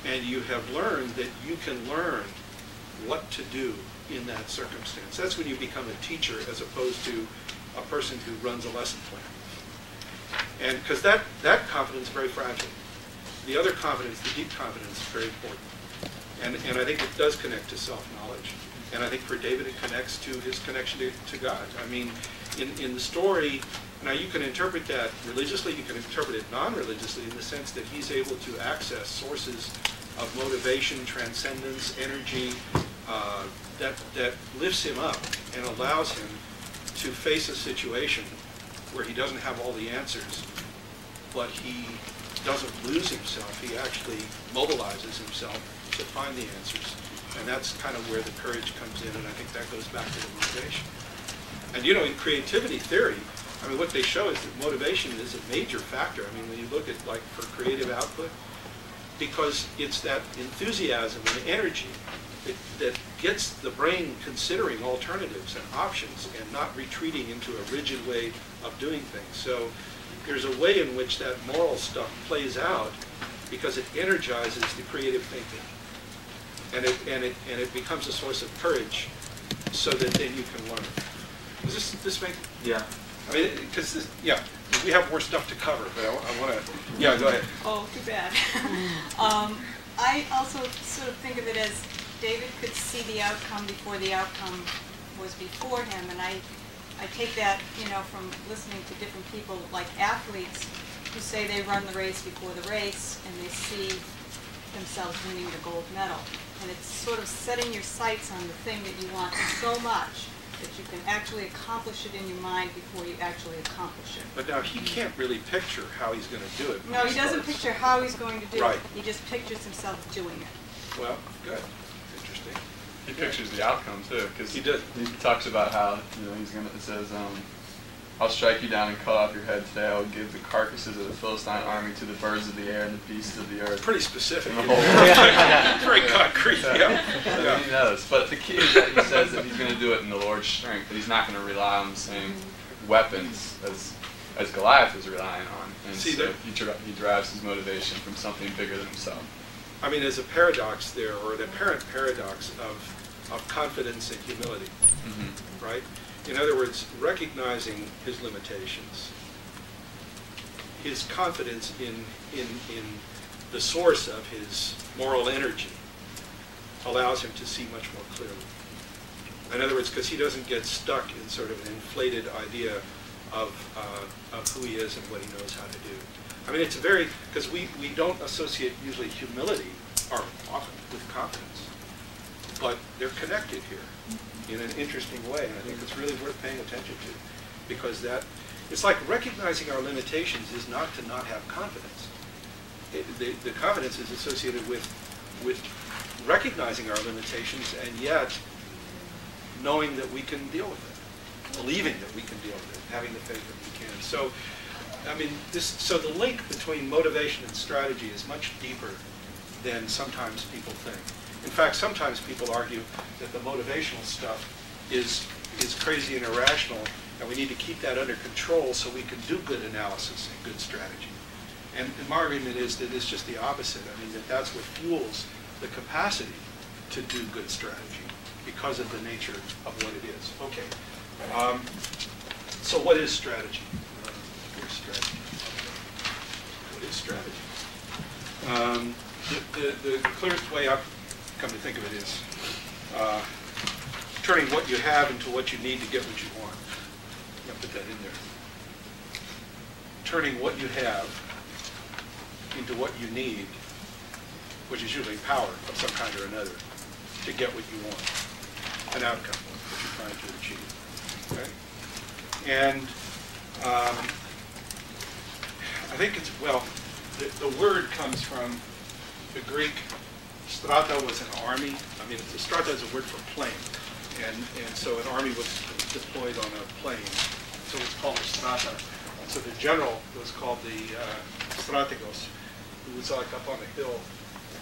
[SPEAKER 1] And you have learned that you can learn what to do in that circumstance. That's when you become a teacher as opposed to a person who runs a lesson plan. And because that confidence is very fragile. The other confidence, the deep confidence, is very important. And I think it does connect to self-knowledge. And I think for David it connects to his connection to God. I mean, in the story, now you can interpret that religiously, you can interpret it non-religiously in the sense that he's able to access sources of motivation, transcendence, energy, that lifts him up and allows him to face a situation where he doesn't have all the answers, but he doesn't lose himself. He actually mobilizes himself to find the answers. And that's kind of where the courage comes in, and I think that goes back to the motivation. And you know, in creativity theory, I mean, what they show is that motivation is a major factor. I mean, when you look at, like, for creative output, because it's that enthusiasm and energy that gets the brain considering alternatives and options and not retreating into a rigid way of doing things. So there's a way in which that moral stuff plays out because it energizes the creative thinking. And it becomes a source of courage so that then you can learn. Does this make?
[SPEAKER 3] Yeah.
[SPEAKER 1] I mean, because we have more stuff to cover, but I want to. Yeah, go ahead.
[SPEAKER 11] Oh, too bad. I also sort of think of it as David could see the outcome before the outcome was before him, and I take that, you know, from listening to different people, like athletes who say they run the race before the race, and they see themselves winning the gold medal. And it's sort of setting your sights on the thing that you want so much that you can actually accomplish it in your mind before you actually accomplish it.
[SPEAKER 1] But now he can't really picture how he's going to do it.
[SPEAKER 11] No, he doesn't picture how he's going to do
[SPEAKER 1] right.
[SPEAKER 11] it. He just pictures himself doing it.
[SPEAKER 1] Well, good. Interesting.
[SPEAKER 12] He pictures the outcome too, because he talks about how, you know, it says, I'll strike you down and cut off your head today. I will give the carcasses of the Philistine army to the birds of the air and the beasts of the earth.
[SPEAKER 1] Pretty specific. Very concrete. Yeah.
[SPEAKER 12] He knows. But the key is that he says that he's going to do it in the Lord's strength. That he's not going to rely on the same weapons as Goliath was relying on. And so he derives his motivation from something bigger than himself.
[SPEAKER 1] I mean, there's a paradox there, or an apparent paradox of confidence and humility, right? In other words, recognizing his limitations, his confidence in the source of his moral energy allows him to see much more clearly. In other words, because he doesn't get stuck in sort of an inflated idea of who he is and what he knows how to do. I mean, it's very, because we don't associate usually humility, or often, with confidence, but they're connected here in an interesting way, and I think it's really worth paying attention to, because it's like recognizing our limitations is not to not have confidence. The confidence is associated with recognizing our limitations and yet knowing that we can deal with it, believing that we can deal with it, having the faith that we can. So, I mean, so the link between motivation and strategy is much deeper than sometimes people think. In fact, sometimes people argue that the motivational stuff is crazy and irrational, and we need to keep that under control so we can do good analysis and good strategy. And my argument is that it's just the opposite. I mean, that's what fuels the capacity to do good strategy because of the nature of what it is. Okay. So what is strategy? Here's strategy. What is strategy? The clearest way I've come to think of it is turning what you have into what you need to get what you want. I'll put that in there. Turning what you have into what you need, which is usually power of some kind or another, to get what you want, an outcome that you're trying to achieve. Okay? And I think it's, well, the word comes from the Greek. Strata was an army. I mean, strata is a word for plane. And so an army was deployed on a plane. So it's called a strata. And so the general was called the strategos, who was like up on the hill,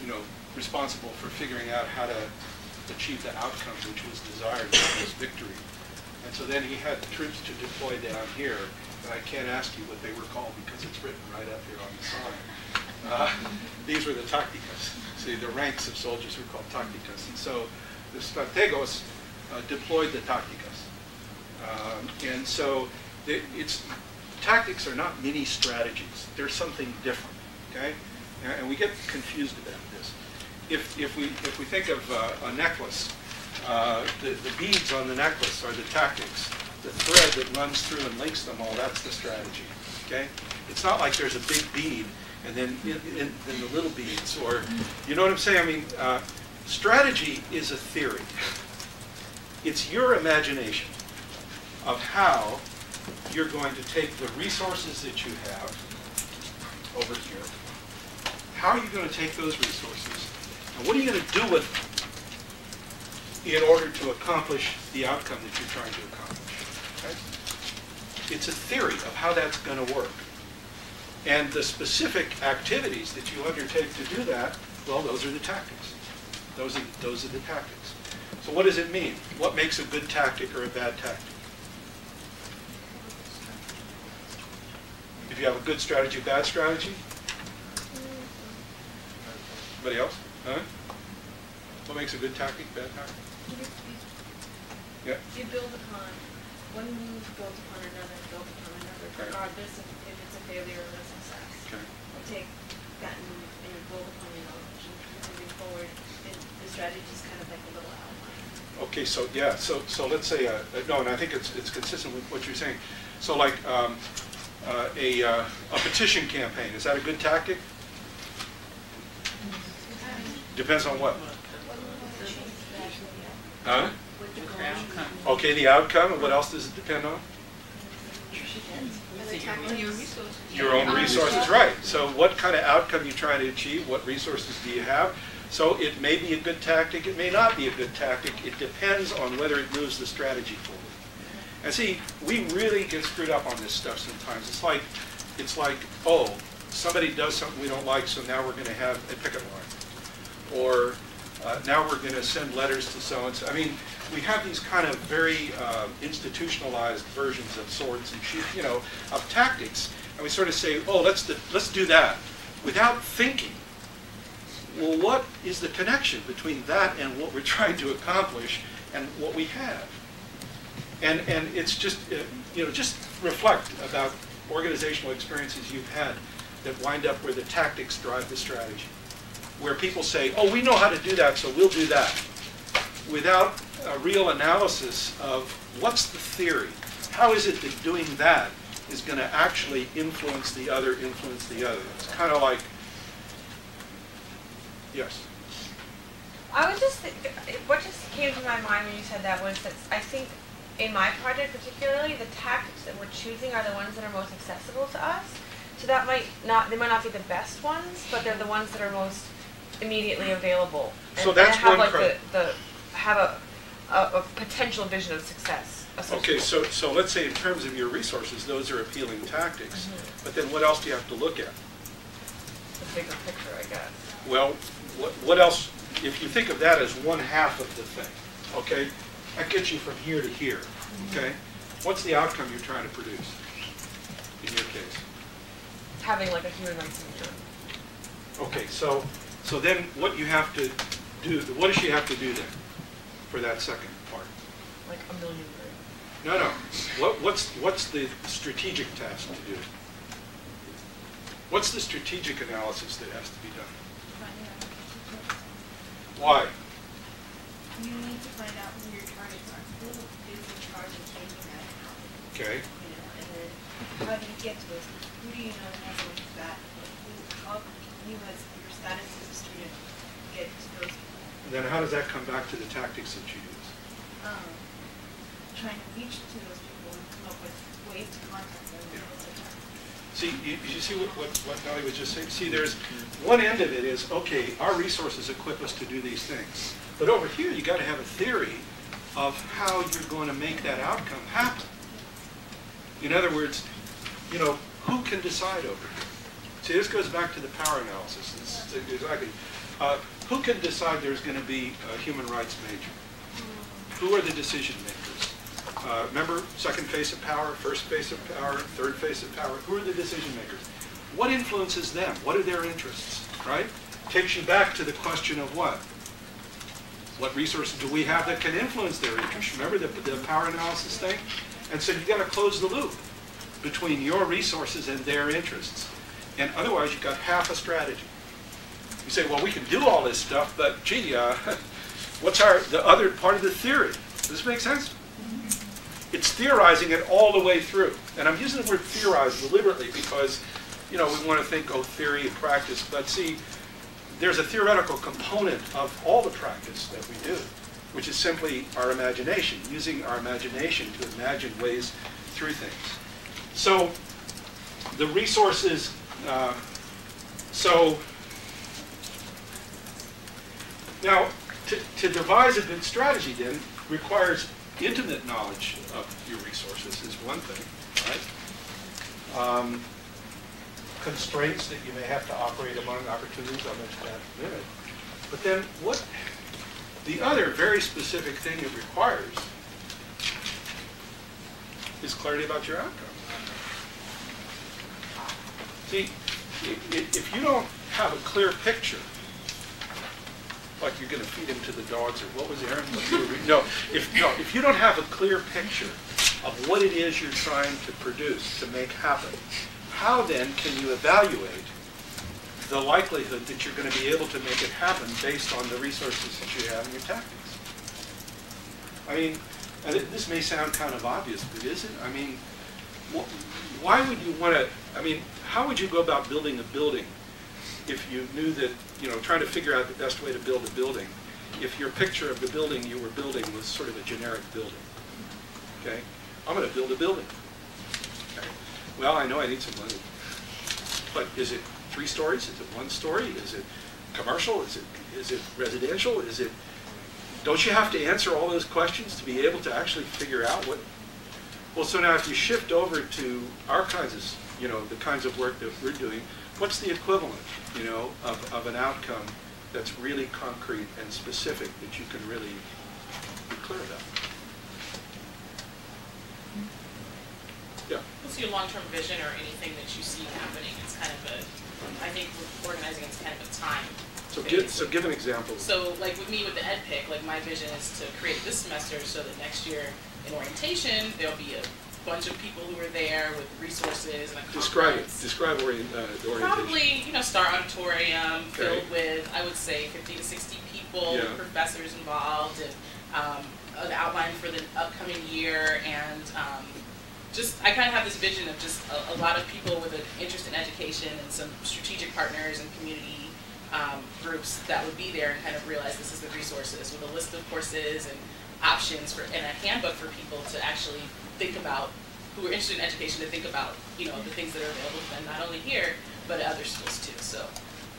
[SPEAKER 1] you know, responsible for figuring out how to achieve the outcome which was desired, which was victory. And so then he had troops to deploy down here. And I can't ask you what they were called because it's written right up here on the sign. These were the tacticas. See, the ranks of soldiers were called tacticas. And so the strategos deployed the tacticas. And so tactics are not mini strategies. They're something different, okay? And we get confused about this. If we think of a necklace, the beads on the necklace are the tactics. The thread that runs through and links them all, that's the strategy, okay? It's not like there's a big bead and then the little beads, or, you know what I'm saying? I mean, strategy is a theory. It's your imagination of how you're going to take the resources that you have over here. How are you going to take those resources, and what are you going to do with them in order to accomplish the outcome that you're trying to accomplish? Okay? It's a theory of how that's going to work. And the specific activities that you undertake to do that, well, those are the tactics. Those are the tactics. So what does it mean? What makes a good tactic or a bad tactic? If you have a good strategy, bad strategy? Anybody else? Huh? What makes a good tactic, bad tactic? Yeah.
[SPEAKER 2] You build upon, one move builds upon another, regardless of if it's a failure or a success.
[SPEAKER 1] Okay.
[SPEAKER 2] You take that move and you build upon your knowledge and keep moving forward, and the strategy is kind of like a little outline.
[SPEAKER 1] Okay, so yeah, so let's say, no, and I think it's consistent with what you're saying. So like a petition campaign, is that a good tactic? Depends on what? Huh? Okay, the outcome, and what else does it depend on? Your own resources, right. So what kind of outcome are you trying to achieve? What resources do you have? So it may be a good tactic, it may not be a good tactic. It depends on whether it moves the strategy forward. And see, we really get screwed up on this stuff sometimes. It's like, oh, somebody does something we don't like, so now we're going to have a picket line. Or now we're going to send letters to so-and-so. I mean, we have these kind of very institutionalized versions of swords and shields, you know, of tactics, and we sort of say, oh, let's do that, without thinking. Well, what is the connection between that and what we're trying to accomplish and what we have? And it's just, you know, just reflect about organizational experiences you've had that wind up where the tactics drive the strategy, where people say, oh, we know how to do that, so we'll do that, without a real analysis of what's the theory. How is it that doing that is going to actually influence the other? It's kind of like, yes?
[SPEAKER 5] I would just think, what just came to my mind when you said that was that I think in my project particularly, the tactics that we're choosing are the ones that are most accessible to us. So that they might not be the best ones, but they're the ones that are most immediately available. And,
[SPEAKER 1] so that's
[SPEAKER 5] have
[SPEAKER 1] one
[SPEAKER 5] like have a potential vision of success.
[SPEAKER 1] Okay, so let's say in terms of your resources, those are appealing tactics. But then what else do you have to look at?
[SPEAKER 5] The bigger picture, I guess.
[SPEAKER 1] Well, what else? If you think of that as one half of the thing, okay, that gets you from here to here. Okay, what's the outcome you're trying to produce in your case?
[SPEAKER 5] Having like a human rights signature.
[SPEAKER 1] Okay, so then what you have to do? What does she have to do then for that second part?
[SPEAKER 5] Like a million.
[SPEAKER 1] No. What's the strategic task to do? What's the strategic analysis that has to be done? Why?
[SPEAKER 6] You need to find out who your targets are. Who is in charge of taking that out?
[SPEAKER 1] Okay.
[SPEAKER 6] You know, and then how do you get to those? Who do you know has looked at that? How can you, as your status as a student, get to those people?
[SPEAKER 1] And then how does that come back to the tactics that you use?
[SPEAKER 6] Trying to reach to those people and come up with ways to contact them. Yeah.
[SPEAKER 1] See, you see what Nellie was just saying? See, there's one end of it is, okay, our resources equip us to do these things. But over here, you got to have a theory of how you're going to make that outcome happen. In other words, you know, who can decide over here? See, this goes back to the power analysis. It's exactly. Who can decide there's going to be a human rights major? Who are the decision makers? Remember, second phase of power, first phase of power, third phase of power. Who are the decision makers? What influences them? What are their interests? Right? Takes you back to the question of what? What resources do we have that can influence their interests? Remember the power analysis thing? And so you've got to close the loop between your resources and their interests. And otherwise, you've got half a strategy. You say, well, we can do all this stuff, but gee, what's the other part of the theory? Does this make sense? It's theorizing it all the way through. And I'm using the word theorize deliberately because, you know, we want to think, oh, theory and practice. But see, there's a theoretical component of all the practice that we do, which is simply our imagination, using our imagination to imagine ways through things. So the resources So now, to devise a good strategy then requires intimate knowledge of your resources is one thing, right? Constraints that you may have to operate among opportunities, I'll mention that in a minute. But then the other very specific thing it requires is clarity about your outcome. See, if you don't have a clear picture, like you're going to feed him to the dogs, or what was Aaron? If you don't have a clear picture of what it is you're trying to produce, to make happen, how then can you evaluate the likelihood that you're going to be able to make it happen based on the resources that you have and your tactics? I mean, and this may sound kind of obvious, but is it? I mean, why would you want to, I mean, how would you go about building a building if you knew that, trying to figure out the best way to build a building, if your picture of the building you were building was sort of a generic building? Okay? I'm going to build a building. Okay? Well, I know I need some money. But is it 3 stories? Is it 1 story? Is it commercial? Is it residential? Is it... Don't you have to answer all those questions to be able to actually figure out what... Well, so now if you shift over to our kinds of, the kinds of work that we're doing, what's the equivalent, of an outcome that's really concrete and specific that you can really be clear about? Yeah.
[SPEAKER 13] What's your long-term vision or anything that you see happening? It's kind of I think with organizing, it's kind of a time.
[SPEAKER 1] So give an example.
[SPEAKER 13] So like with me with the ed pick, like my vision is to create this semester so that next year in orientation there'll be a bunch of people who are there with resources and a conference.
[SPEAKER 1] Describe the orientation.
[SPEAKER 13] Probably, Star Auditorium filled with, I would say, 50 to 60 people, professors involved, and an outline for the upcoming year, and I kind of have this vision of just a lot of people with an interest in education and some strategic partners and community groups that would be there and kind of realize this is the resources with a list of courses and options and a handbook for people to actually think about, who are interested in education, to think about, the things that are available to them, not only here, but at other schools too. So.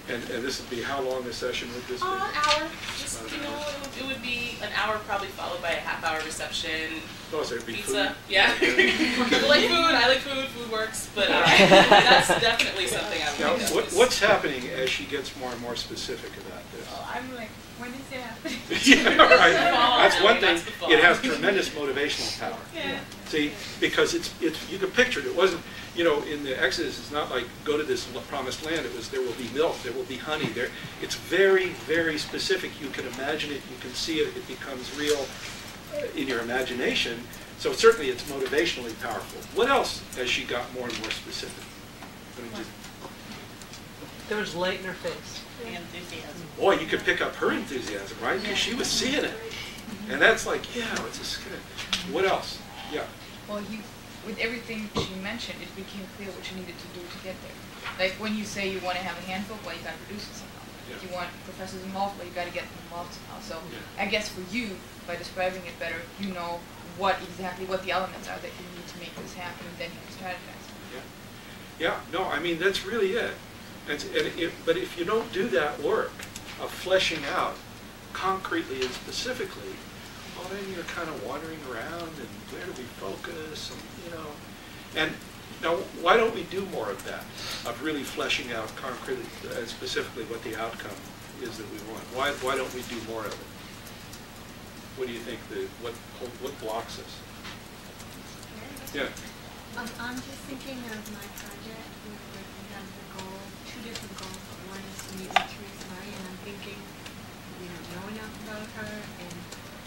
[SPEAKER 1] And this would be, how long a session would this be?
[SPEAKER 13] An hour. Just, it would be an hour probably followed by a half-hour reception.
[SPEAKER 1] Oh, so it'd be
[SPEAKER 13] pizza.
[SPEAKER 1] Food?
[SPEAKER 13] Yeah. People like food. I like food. Food works. But that's definitely something I would
[SPEAKER 1] now,
[SPEAKER 13] think of.
[SPEAKER 1] What's happening as she gets more and more specific about this?
[SPEAKER 4] Oh, I'm like, when is it happening?
[SPEAKER 1] Yeah, right. That's one thing.
[SPEAKER 13] That's
[SPEAKER 1] It has tremendous motivational power.
[SPEAKER 13] Yeah.
[SPEAKER 1] See, because it's you can picture it. It wasn't, in the Exodus, it's not like go to this promised land. It was there will be milk, there will be honey. It's very, very specific. You can imagine it, you can see it. It becomes real in your imagination. So certainly it's motivationally powerful. What else as she got more and more specific?
[SPEAKER 10] There was light in her face.
[SPEAKER 6] Enthusiasm.
[SPEAKER 1] Boy, you could pick up her enthusiasm, right? Because she was seeing it. And that's like, it's just good. What else? Yeah.
[SPEAKER 4] Well, with everything she mentioned, it became clear what you needed to do to get there. Like when you say you want to have a handbook, well, you got to produce it somehow.
[SPEAKER 1] Yeah.
[SPEAKER 4] If you want professors involved, well, you got to get them involved somehow. So I guess for you, by describing it better, you know what the elements are that you need to make this happen, and then you can strategize.
[SPEAKER 1] Yeah. No, I mean, that's really it. But if you don't do that work of fleshing out concretely and specifically, well, then you're kind of wandering around and where do we focus, and now why don't we do more of that, of really fleshing out concretely and specifically what the outcome is that we want? Why don't we do more of it? What do you think? What blocks us? Yeah.
[SPEAKER 14] I'm just thinking of my project where we have the goal, 2 different goals, but one is to meet with Teresa Murray, and I'm thinking we don't know enough about her, and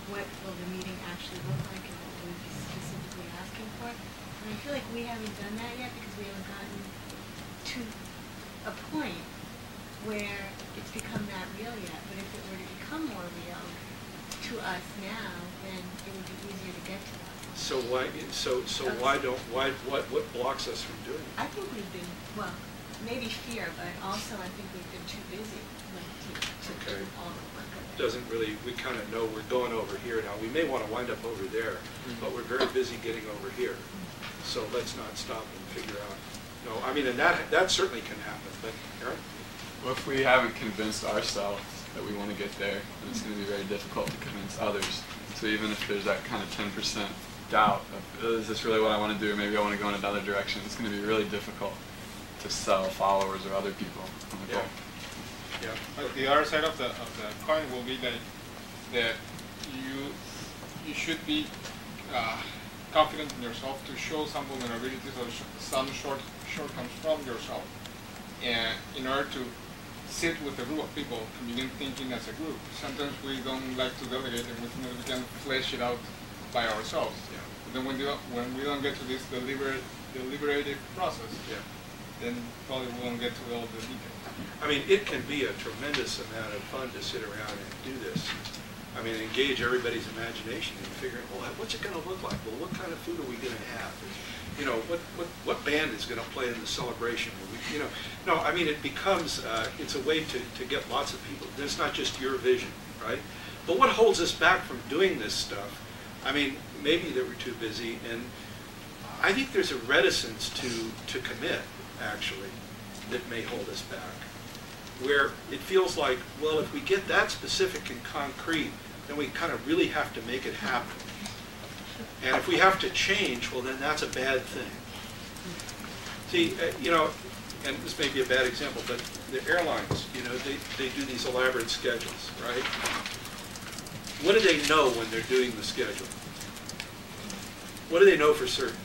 [SPEAKER 14] what will the meeting actually look like, and what will we be specifically asking for? And I feel like we haven't done that yet because we haven't gotten to a point where it's become that real yet. But if it were to become more real to us now, then it would be easier to get to that.
[SPEAKER 1] So why? What blocks us from doing it?
[SPEAKER 14] I think we've been, well, maybe fear, but also I think we've been too busy to do all the work of it.
[SPEAKER 1] Doesn't really. We kind of know we're going over here now. We may want to wind up over there, but we're very busy getting over here. So let's not stop and figure out. No, I mean, and that certainly can happen. But Aaron?
[SPEAKER 12] Well, if we haven't convinced ourselves that we want to get there, then it's going to be very difficult to convince others. So even if there's that kind of 10% doubt of, is this really what I want to do? Maybe I want to go in another direction. It's going to be really difficult to sell followers or other people on the goal.
[SPEAKER 8] Yeah. The other side of the coin will be that you should be confident in yourself to show some vulnerabilities or some shortcomings from yourself, and in order to sit with a group of people and begin thinking as a group. Sometimes we don't like to delegate, and we can flesh it out by ourselves. Yeah. But then when we don't get to this deliberative process, then probably we won't get to all the details.
[SPEAKER 1] I mean, it can be a tremendous amount of fun to sit around and do this. I mean, engage everybody's imagination and figure out, well, what's it going to look like? Well, what kind of food are we going to have? You know, what band is going to play in the celebration? You know, no, I mean, it becomes, it's a way to get lots of people. It's not just your vision, right? But what holds us back from doing this stuff? I mean, maybe that we're too busy, and I think there's a reticence to commit, actually, that may hold us back. Where it feels like, well, if we get that specific and concrete, then we kind of really have to make it happen. And if we have to change, well, then that's a bad thing. See, you know, and this may be a bad example, but the airlines, you know, they do these elaborate schedules, right? What do they know when they're doing the schedule? What do they know for certain?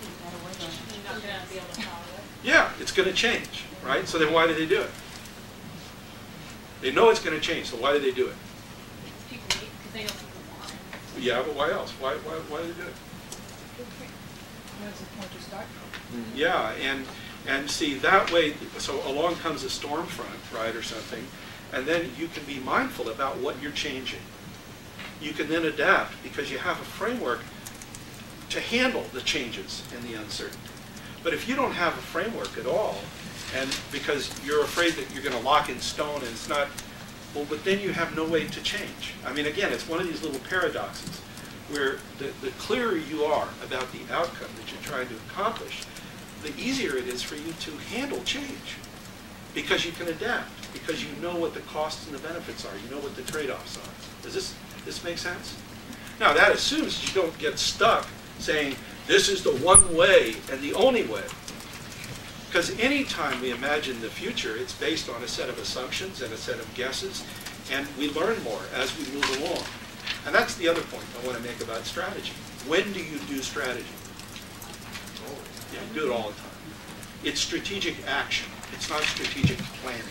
[SPEAKER 2] You're not going to be able to follow it.
[SPEAKER 1] Yeah, it's going to change, right? So then why do they do it? They know it's going to change, so why do they do it?
[SPEAKER 2] People need, because they know people want it.
[SPEAKER 1] Yeah, but why else? Why do they do it?
[SPEAKER 4] What's the point to start from?
[SPEAKER 1] Yeah, and see, that way, so along comes a storm front, right, or something, and then you can be mindful about what you're changing. You can then adapt because you have a framework to handle the changes and the uncertainty. But if you don't have a framework at all, and because you're afraid that you're going to lock in stone and it's not, well, but then you have no way to change. I mean, again, it's one of these little paradoxes where the clearer you are about the outcome that you're trying to accomplish, the easier it is for you to handle change because you can adapt, because you know what the costs and the benefits are, you know what the trade-offs are. Does this make sense? Now, that assumes you don't get stuck saying, this is the one way and the only way. Because any time we imagine the future, it's based on a set of assumptions and a set of guesses, and we learn more as we move along. And that's the other point I want to make about strategy. When do you do strategy? Yeah, you do it all the time. It's strategic action. It's not strategic planning.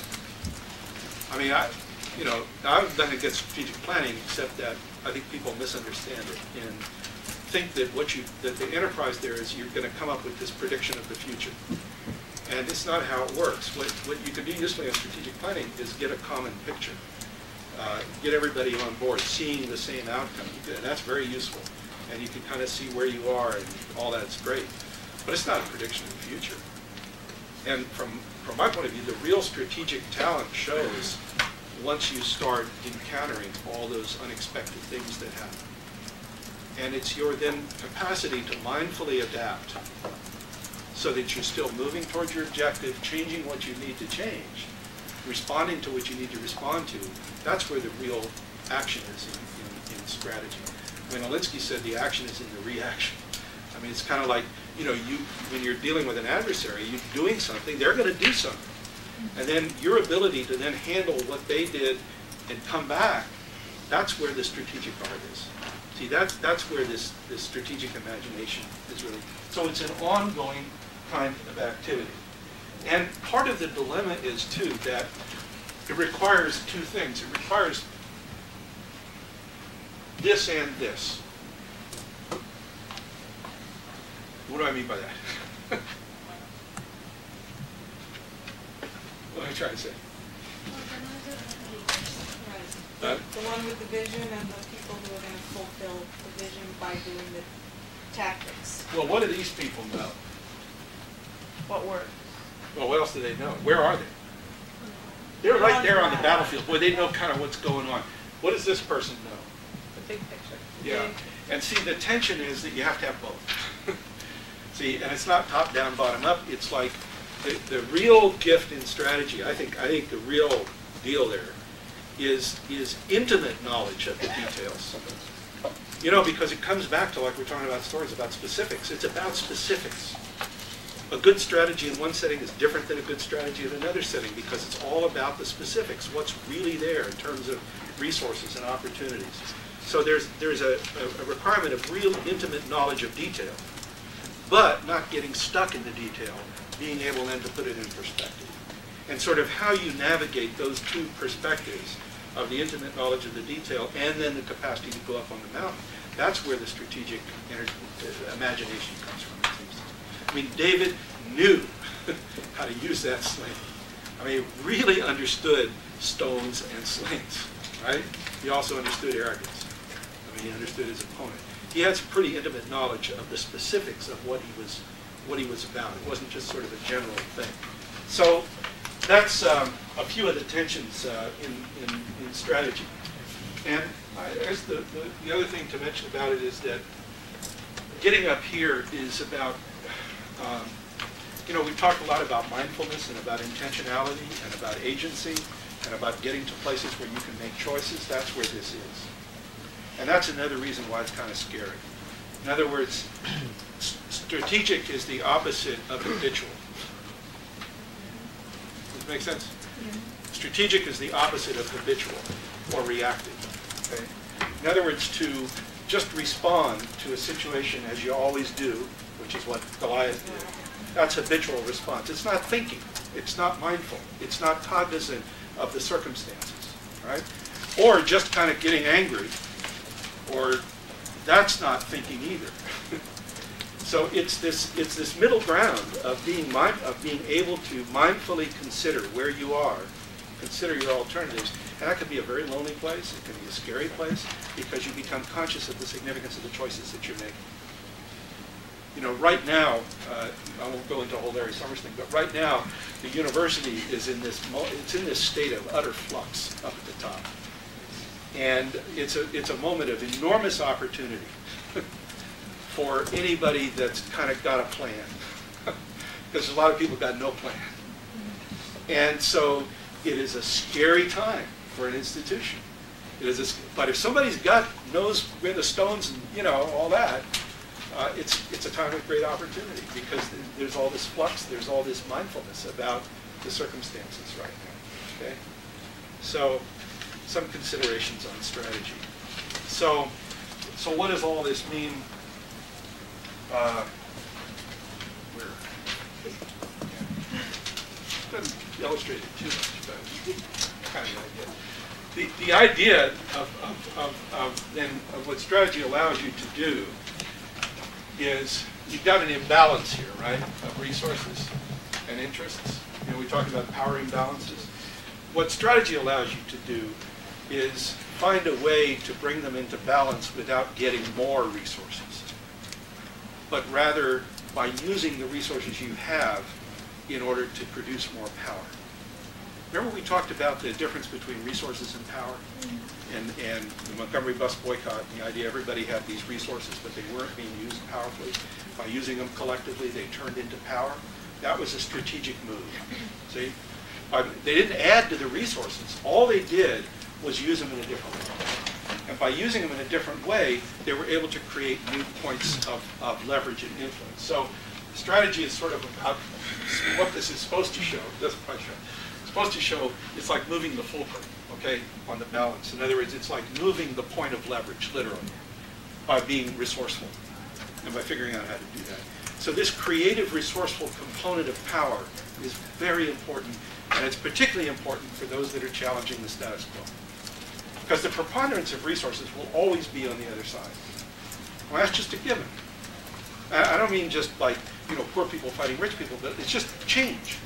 [SPEAKER 1] I mean, I'm not against strategic planning, except that I think people misunderstand it and think that that the enterprise there is you're going to come up with this prediction of the future. And it's not how it works. What you can do usefully in strategic planning is get a common picture. Get everybody on board, seeing the same outcome. And that's very useful. And you can kind of see where you are, and all that's great. But it's not a prediction of the future. And from my point of view, the real strategic talent shows once you start encountering all those unexpected things that happen. And it's your then capacity to mindfully adapt so that you're still moving towards your objective, changing what you need to change, responding to what you need to respond to. That's where the real action is in strategy. When Alinsky said the action is in the reaction. I mean, it's kind of like, when you're dealing with an adversary, you're doing something, they're going to do something. And then your ability to then handle what they did and come back, that's where the strategic art is. See, that's where this strategic imagination is really. So it's an ongoing kind of activity. And part of the dilemma is, too, that it requires two things. It requires this and this. What do I mean by that? What am I trying to say?
[SPEAKER 11] Right. The one with the vision and the people who are going to fulfill the vision by doing the tactics.
[SPEAKER 1] Well, what do these people know?
[SPEAKER 5] What word?
[SPEAKER 1] Well, what else do they know? Where are they? They're right there on the battlefield. Boy, they know kind of what's going on. What does this person know?
[SPEAKER 5] The big picture.
[SPEAKER 1] Yeah. And see, the tension is that you have to have both. See, and it's not top down, bottom up. It's like the real gift in strategy, I think the real deal there is intimate knowledge of the details. You know, because it comes back to, like we're talking about stories, about specifics. It's about specifics. A good strategy in one setting is different than a good strategy in another setting because it's all about the specifics, what's really there in terms of resources and opportunities. So there's a requirement of real intimate knowledge of detail, but not getting stuck in the detail, being able then to put it in perspective. And sort of how you navigate those two perspectives of the intimate knowledge of the detail and then the capacity to go up on the mountain, that's where the strategic imagination comes from, it seems. I mean, David knew how to use that sling. I mean, he really understood stones and slings, right? He also understood arrogance. I mean, he understood his opponent. He had some pretty intimate knowledge of the specifics of what he was about. It wasn't just sort of a general thing. So that's a few of the tensions in strategy. And I guess the other thing to mention about it is that getting up here is about, you know, we've talked a lot about mindfulness and about intentionality and about agency and about getting to places where you can make choices. That's where this is. And that's another reason why it's kind of scary. In other words, strategic is the opposite of habitual. Does it make sense? Yeah. Strategic is the opposite of habitual or reactive. Okay? In other words, to just respond to a situation as you always do, which is what Goliath did, that's habitual response. It's not thinking. It's not mindful. It's not cognizant of the circumstances, right? Or just kind of getting angry, or that's not thinking either. So it's this middle ground of being able to mindfully consider where you are, consider your alternatives, and that could be a very lonely place. It can be a scary place because you become conscious of the significance of the choices that you're making. You know, right now, I won't go into the whole Larry Summers thing, but right now, the university is in this state of utter flux up at the top. And it's a moment of enormous opportunity for anybody that's kind of got a plan. Because a lot of people got no plan. And so it is a scary time for an institution. But if somebody's knows where the stones and, you know, all that, it's a time of great opportunity because there's all this flux, there's all this mindfulness about the circumstances right now. Okay? So some considerations on strategy. So what does all this mean? Where? Yeah. Doesn't illustrate it too much, but kind of the idea of what strategy allows you to do is you've got an imbalance here, right, of resources and interests. You know, we talked about power imbalances. What strategy allows you to do is find a way to bring them into balance without getting more resources, but rather by using the resources you have in order to produce more power. Remember we talked about the difference between resources and power? And the Montgomery bus boycott, and the idea everybody had these resources, but they weren't being used powerfully. By using them collectively, they turned into power. That was a strategic move. See? They didn't add to the resources. All they did was use them in a different way. And by using them in a different way, they were able to create new points of leverage and influence. So strategy is sort of about what this is supposed to show. It doesn't quite show. It's supposed to show it's like moving the fulcrum, okay, on the balance. In other words, it's like moving the point of leverage, literally, by being resourceful and by figuring out how to do that. So this creative, resourceful component of power is very important, and it's particularly important for those that are challenging the status quo. Because the preponderance of resources will always be on the other side. Well, that's just a given. I don't mean just like, you know, poor people fighting rich people, but it's just change,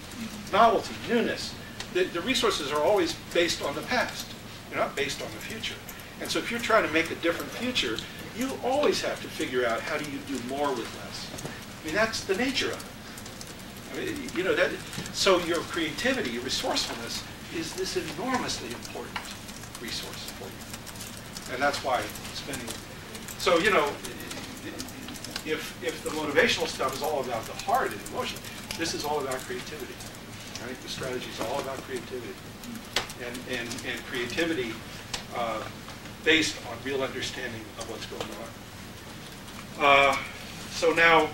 [SPEAKER 1] novelty, newness. The resources are always based on the past. They're not based on the future. And so if you're trying to make a different future, you always have to figure out how do you do more with less. I mean, that's the nature of it. I mean, you know, so your creativity, your resourcefulness is this enormously important resource for you. And that's why spending. So, you know, if the motivational stuff is all about the heart and emotion, this is all about creativity, right? The strategy is all about creativity, and creativity based on real understanding of what's going on. So now,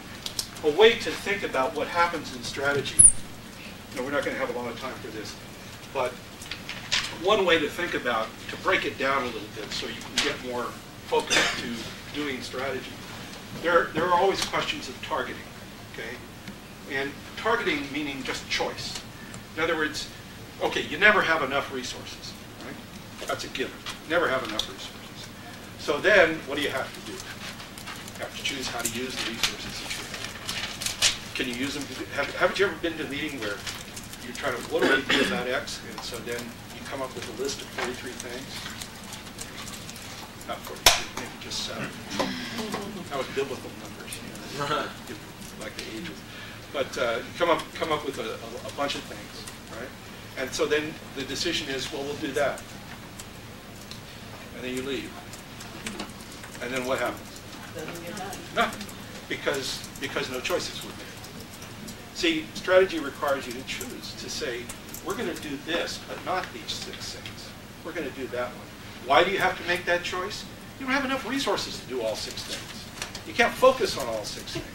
[SPEAKER 1] a way to think about what happens in strategy. Now, we're not going to have a lot of time for this, but one way to think about, to break it down a little bit so you can get more focus to doing strategy. There are always questions of targeting, okay? And targeting meaning just choice. In other words, okay, you never have enough resources, right? That's a given. Never have enough resources. So then, what do you have to do? You have to choose how to use the resources that you have. Can you use them? Haven't you ever been to a meeting where you're trying to, what do we do about X? And so then you come up with a list of 43 things. Not 43, maybe just 7. That was biblical numbers, you know, like the ages. But you come up with a bunch of things, right? And so then the decision is, well, we'll do that. And then you leave. And then what happens? Nothing. Because no choices were made. See, strategy requires you to choose, to say, we're going to do this, but not these 6 things. We're going to do that one. Why do you have to make that choice? You don't have enough resources to do all 6 things. You can't focus on all 6 things.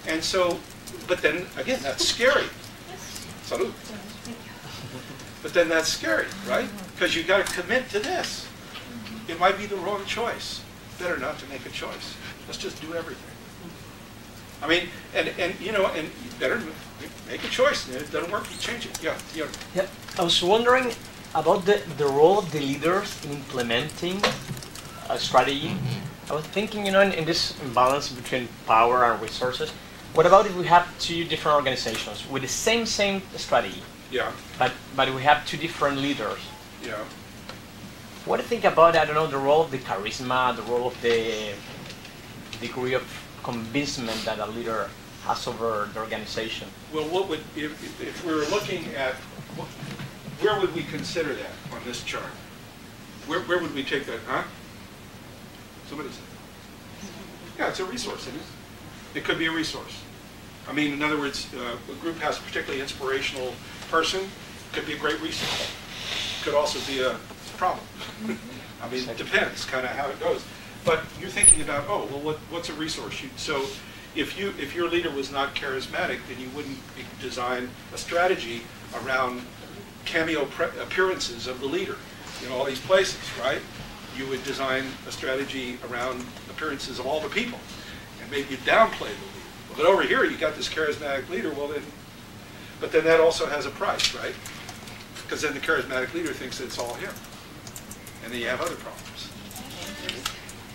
[SPEAKER 1] And so, but then, again, that's scary. Salud. But then that's scary, right? Because you've got to commit to this. It might be the wrong choice. Better not to make a choice. Let's just do everything. I mean, and you know, and you better make a choice. And if it doesn't work, you change it. Yeah.
[SPEAKER 15] Yeah. I was wondering about the role of the leaders in implementing a strategy. I was thinking, you know, in this imbalance between power and resources, what about if we have 2 different organizations with the same strategy? Yeah. But we have 2 different leaders. Yeah. What do you think about, I don't know, the role of the charisma, the role of the degree of convincement that a leader has over the organization? Well, what would, if we were looking at, where would we consider that on this chart? Where would we take that, huh? Somebody said. Yeah, it's a resource, isn't it? It could be a resource. I mean, in other words, a group has a particularly inspirational person, could be a great resource. Could also be a problem. I mean, it depends kind of how it goes. But you're thinking about, oh, well, what's a resource? So if your leader was not charismatic, then you wouldn't design a strategy around cameo appearances of the leader in all these places, right? You would design a strategy around appearances of all the people, and maybe you downplay the leader. But over here, you got this charismatic leader. Well, then, but then that also has a price, right? Because then the charismatic leader thinks that it's all him, and then you have other problems.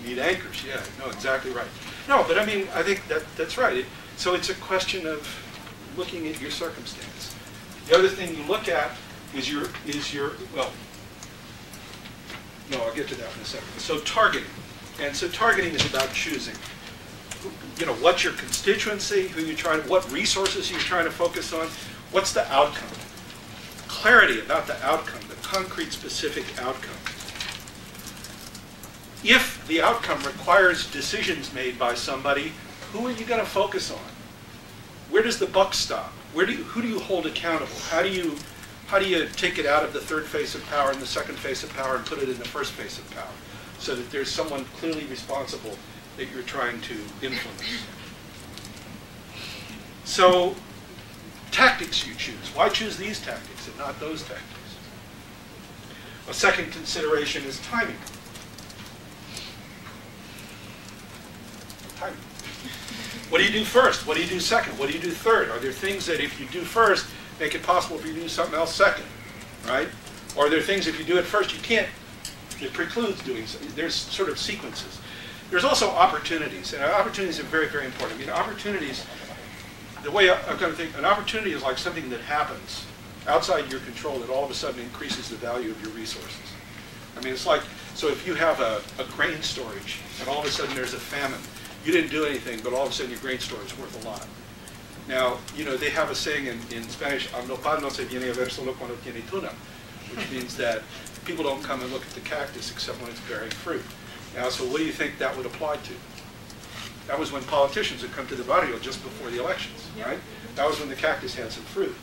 [SPEAKER 15] You need anchors. Yeah, no, exactly right. No, but I mean, I think that's right. So it's a question of looking at your circumstance. The other thing you look at is your well. No, I'll get to that in a second. So targeting, and so targeting is about choosing. You know, what's your constituency? Who you trying? What resources you're trying to focus on? What's the outcome? Clarity about the outcome, the concrete, specific outcome. If the outcome requires decisions made by somebody, who are you going to focus on? Where does the buck stop? Who do you hold accountable? How do you take it out of the third phase of power and the second phase of power and put it in the first phase of power, so that there's someone clearly responsible that you're trying to influence? So, tactics you choose. Why choose these tactics and not those tactics? A second consideration is timing. Timing. What do you do first? What do you do second? What do you do third? Are there things that if you do first, make it possible for you to do something else second, right? Or are there things if you do it first, you can't, it precludes doing so. There's sort of sequences. There's also opportunities, and opportunities are very, very important. I mean, opportunities, the way I'm going to think, an opportunity is like something that happens outside your control that all of a sudden increases the value of your resources. I mean, it's like, so if you have a grain storage, and all of a sudden there's a famine, you didn't do anything, but all of a sudden your grain storage is worth a lot. Now, you know, they have a saying in Spanish, no pan no se viene a ver solo cuando tiene tuna, which means that people don't come and look at the cactus except when it's bearing fruit. Now, so what do you think that would apply to?
[SPEAKER 1] That was when politicians would come to the barrio just before the elections, right? That was when the cactus had some fruit.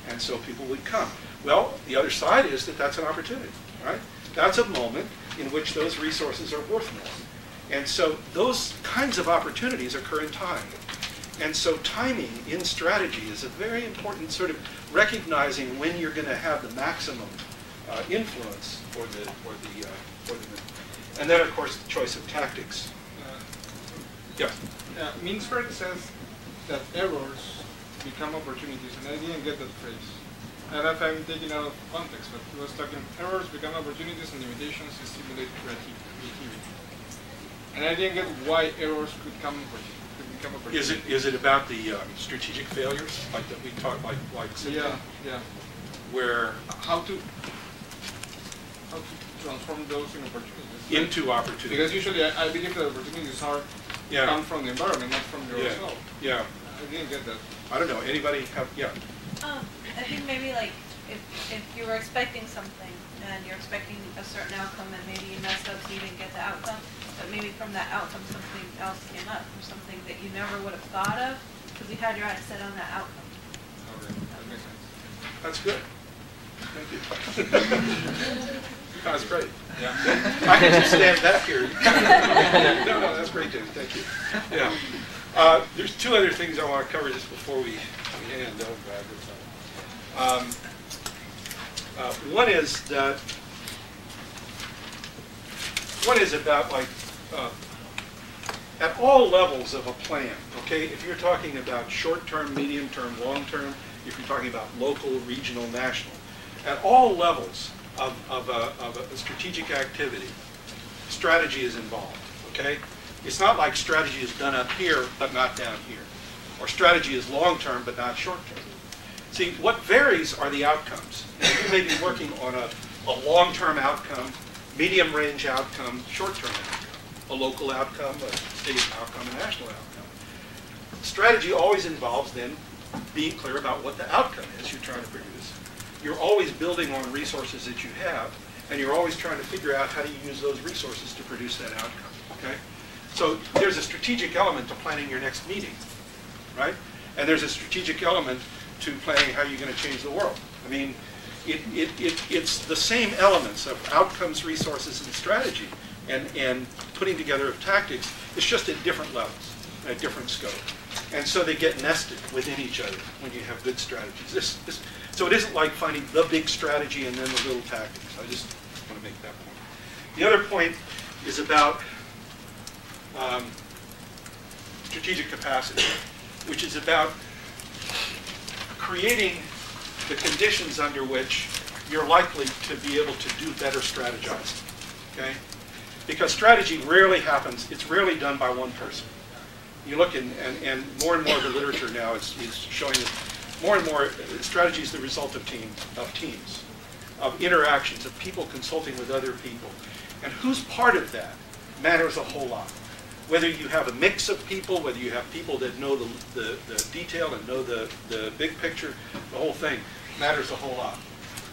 [SPEAKER 1] And so people would come. Well, the other side is that that's an opportunity, right? That's a moment in which those resources are worth more. And so those kinds of opportunities occur in time. And so timing in strategy is a very important sort of recognizing when you're going to have the maximum influence for the and then of course the choice of tactics. Yeah.
[SPEAKER 8] Minsberg says that errors become opportunities, and I didn't get that phrase. I don't know if I'm taking out of context, but he was talking errors become opportunities and limitations stimulate creativity. And I didn't get why errors could become opportunities.
[SPEAKER 1] Is it about the strategic failures, like that we talked, like
[SPEAKER 8] yeah.
[SPEAKER 1] Where
[SPEAKER 8] how to transform those in opportunities?
[SPEAKER 1] Into opportunities.
[SPEAKER 8] Because usually I believe that opportunities are come from the environment, not from yourself.
[SPEAKER 1] Yeah.
[SPEAKER 8] I didn't get that.
[SPEAKER 1] I don't know. Anybody have? Yeah.
[SPEAKER 7] I think maybe like if you were expecting something and you're expecting a certain outcome and maybe you messed up so you didn't get the outcome, but maybe from that outcome something else came up, or something that you never would have thought of because you had your eyes set on that outcome.
[SPEAKER 8] Okay, that makes sense.
[SPEAKER 1] That's good. Thank you. That's great. Yeah. I can just stand back here. No, that's great, David. Thank you. Yeah. There's two other things I want to cover just before we hand over. One is about like at all levels of a plan. Okay, if you're talking about short-term, medium-term, long-term, if you're talking about local, regional, national, at all levels of a strategic activity, strategy is involved. Okay, it's not like strategy is done up here but not down here, or strategy is long-term but not short-term. See, what varies are the outcomes. Now, you may be working on a long-term outcome, medium-range outcome, short-term outcome, a local outcome, a state outcome, a national outcome. Strategy always involves then being clear about what the outcome is you're trying to produce. You're always building on resources that you have, and you're always trying to figure out how do you use those resources to produce that outcome. Okay? So there's a strategic element to planning your next meeting, right? And there's a strategic element to planning how you're going to change the world. I mean, it's the same elements of outcomes, resources, and strategy, and putting together of tactics. It's just at different levels, at different scope. And so they get nested within each other when you have good strategies. So it isn't like finding the big strategy and then the little tactics. I just want to make that point. The other point is about strategic capacity, which is about creating the conditions under which you're likely to be able to do better strategizing. Okay? Because strategy rarely happens, it's rarely done by one person. You look and more of the literature now is showing that more and more strategy is the result of teams, of interactions, of people consulting with other people. And who's part of that matters a whole lot. Whether you have a mix of people, whether you have people that know the detail and know the big picture, the whole thing matters a whole lot.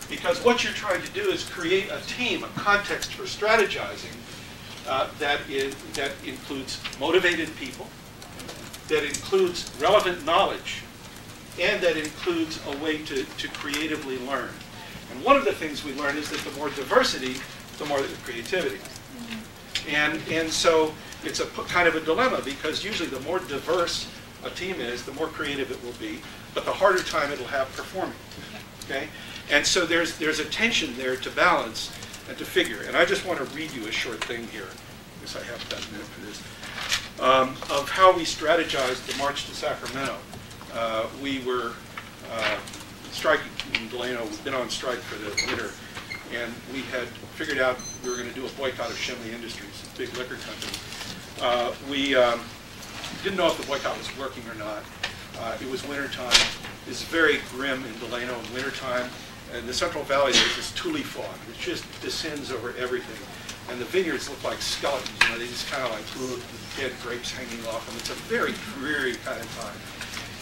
[SPEAKER 1] Because what you're trying to do is create a team, a context for strategizing that includes motivated people, that includes relevant knowledge, and that includes a way to creatively learn. And one of the things we learn is that the more diversity, the more the creativity. And so it's a kind of a dilemma, because usually the more diverse a team is, the more creative it will be, but the harder time it'll have performing. Okay? And so there's a tension there to balance and to figure. And I just want to read you a short thing here, because I have about a minute for this, of how we strategized the march to Sacramento. We were striking in Delano. We've been on strike for the winter. And we had figured out we were going to do a boycott of Shenley Industries, a big liquor company. We didn't know if the boycott was working or not. It was wintertime. It's very grim in Delano in wintertime. And the Central Valley, there's this tule fog. It just descends over everything. And the vineyards look like skeletons. You know, they just kind of like dead grapes hanging off them. It's a very dreary kind of time.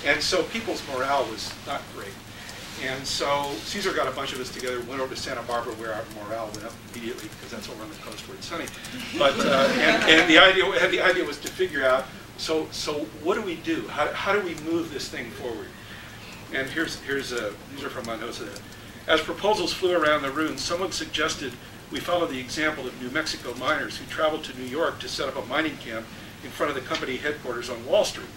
[SPEAKER 1] And so people's morale was not great. And so Caesar got a bunch of us together, went over to Santa Barbara, where our morale went up immediately, because that's over on the coast where it's sunny. But and the idea was to figure out So what do we do? How do we move this thing forward? And these are from my notes of that. As proposals flew around the room, someone suggested we follow the example of New Mexico miners who traveled to New York to set up a mining camp in front of the company headquarters on Wall Street.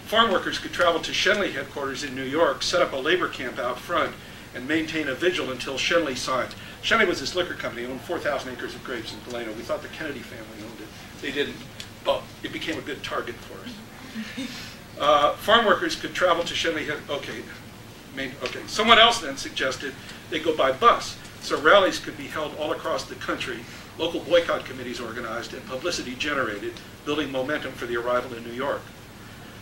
[SPEAKER 1] Farm workers could travel to Schenley headquarters in New York, set up a labor camp out front, and maintain a vigil until Schenley signed. Schenley was this liquor company, owned 4,000 acres of grapes in Delano. We thought the Kennedy family owned it. They didn't, but it became a good target for us. Farm workers could travel to Schenley okay. Someone else then suggested they go by bus, so rallies could be held all across the country, local boycott committees organized, and publicity generated, building momentum for the arrival in New York.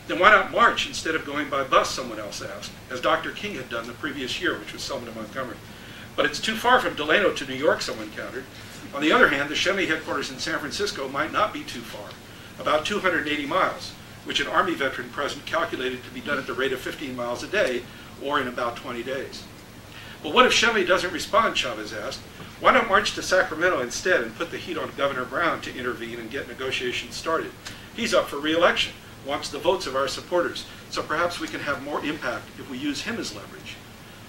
[SPEAKER 1] Then why not march instead of going by bus, someone else asked, as Dr. King had done the previous year, which was Selma to Montgomery. But it's too far from Delano to New York, someone countered. On the other hand, the Schenley headquarters in San Francisco might not be too far, about 280 miles, which an Army veteran present calculated to be done at the rate of 15 miles a day, or in about 20 days. But what if Schenley doesn't respond, Chavez asked. Why not march to Sacramento instead and put the heat on Governor Brown to intervene and get negotiations started? He's up for re-election, wants the votes of our supporters, so perhaps we can have more impact if we use him as leverage.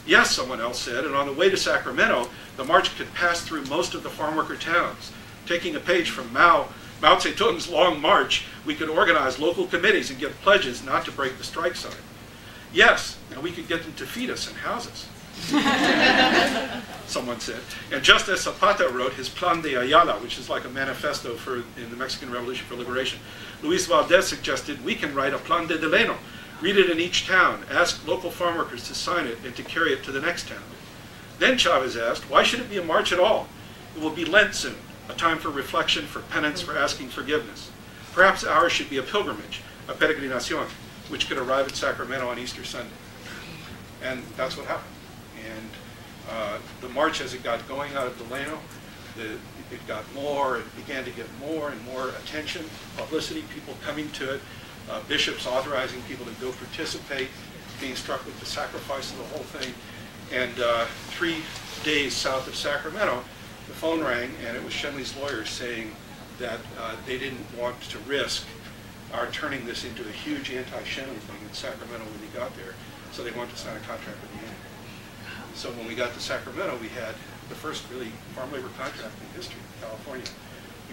[SPEAKER 1] Yes, someone else said, and on the way to Sacramento, the march could pass through most of the farm worker towns. Taking a page from Mao Zedong's Long March, we could organize local committees and give pledges not to break the strike sign. Yes, and we could get them to feed us and house us. Someone said. And just as Zapata wrote his Plan de Ayala, which is like a manifesto in the Mexican Revolution for Liberation, Luis Valdez suggested we can write a Plan de Delano, read it in each town, ask local farm workers to sign it, and to carry it to the next town. Then Chavez asked, why should it be a march at all? It will be Lent soon, a time for reflection, for penance, for asking forgiveness. Perhaps ours should be a pilgrimage, a peregrinación, which could arrive at Sacramento on Easter Sunday. And that's what happened. And the march, as it got going out of Delano, it got more, it began to get more and more attention, publicity, people coming to it, bishops authorizing people to go participate, being struck with the sacrifice of the whole thing. And 3 days south of Sacramento, the phone rang, and it was Schenley's lawyers saying that they didn't want to risk our turning this into a huge anti-Schenley thing in Sacramento when we got there, so they wanted to sign a contract with the union. So when we got to Sacramento, we had the first really farm labor contract in history in California,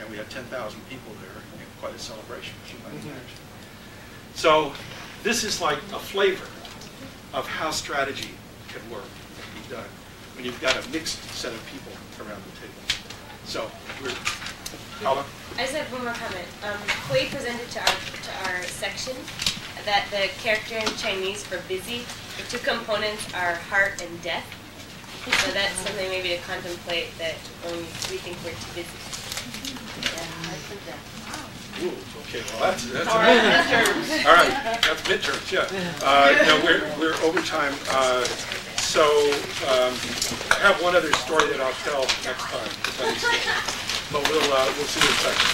[SPEAKER 1] and we had 10,000 people there, and quite a celebration, as you might imagine. So this is like a flavor of how strategy can work and be done when you've got a mixed set of people around the table. So we're, Paula?
[SPEAKER 9] I just have one more comment. Hui presented to our section that the character in Chinese for busy, the two components are heart and death. So that's something maybe to contemplate, that when we think we're too busy. Yeah, heart and death.
[SPEAKER 1] Ooh, okay, well that's midterms. All right, that's midterms, yeah. No, we're over time. So I have one other story that I'll tell next time. But we'll see you in a second.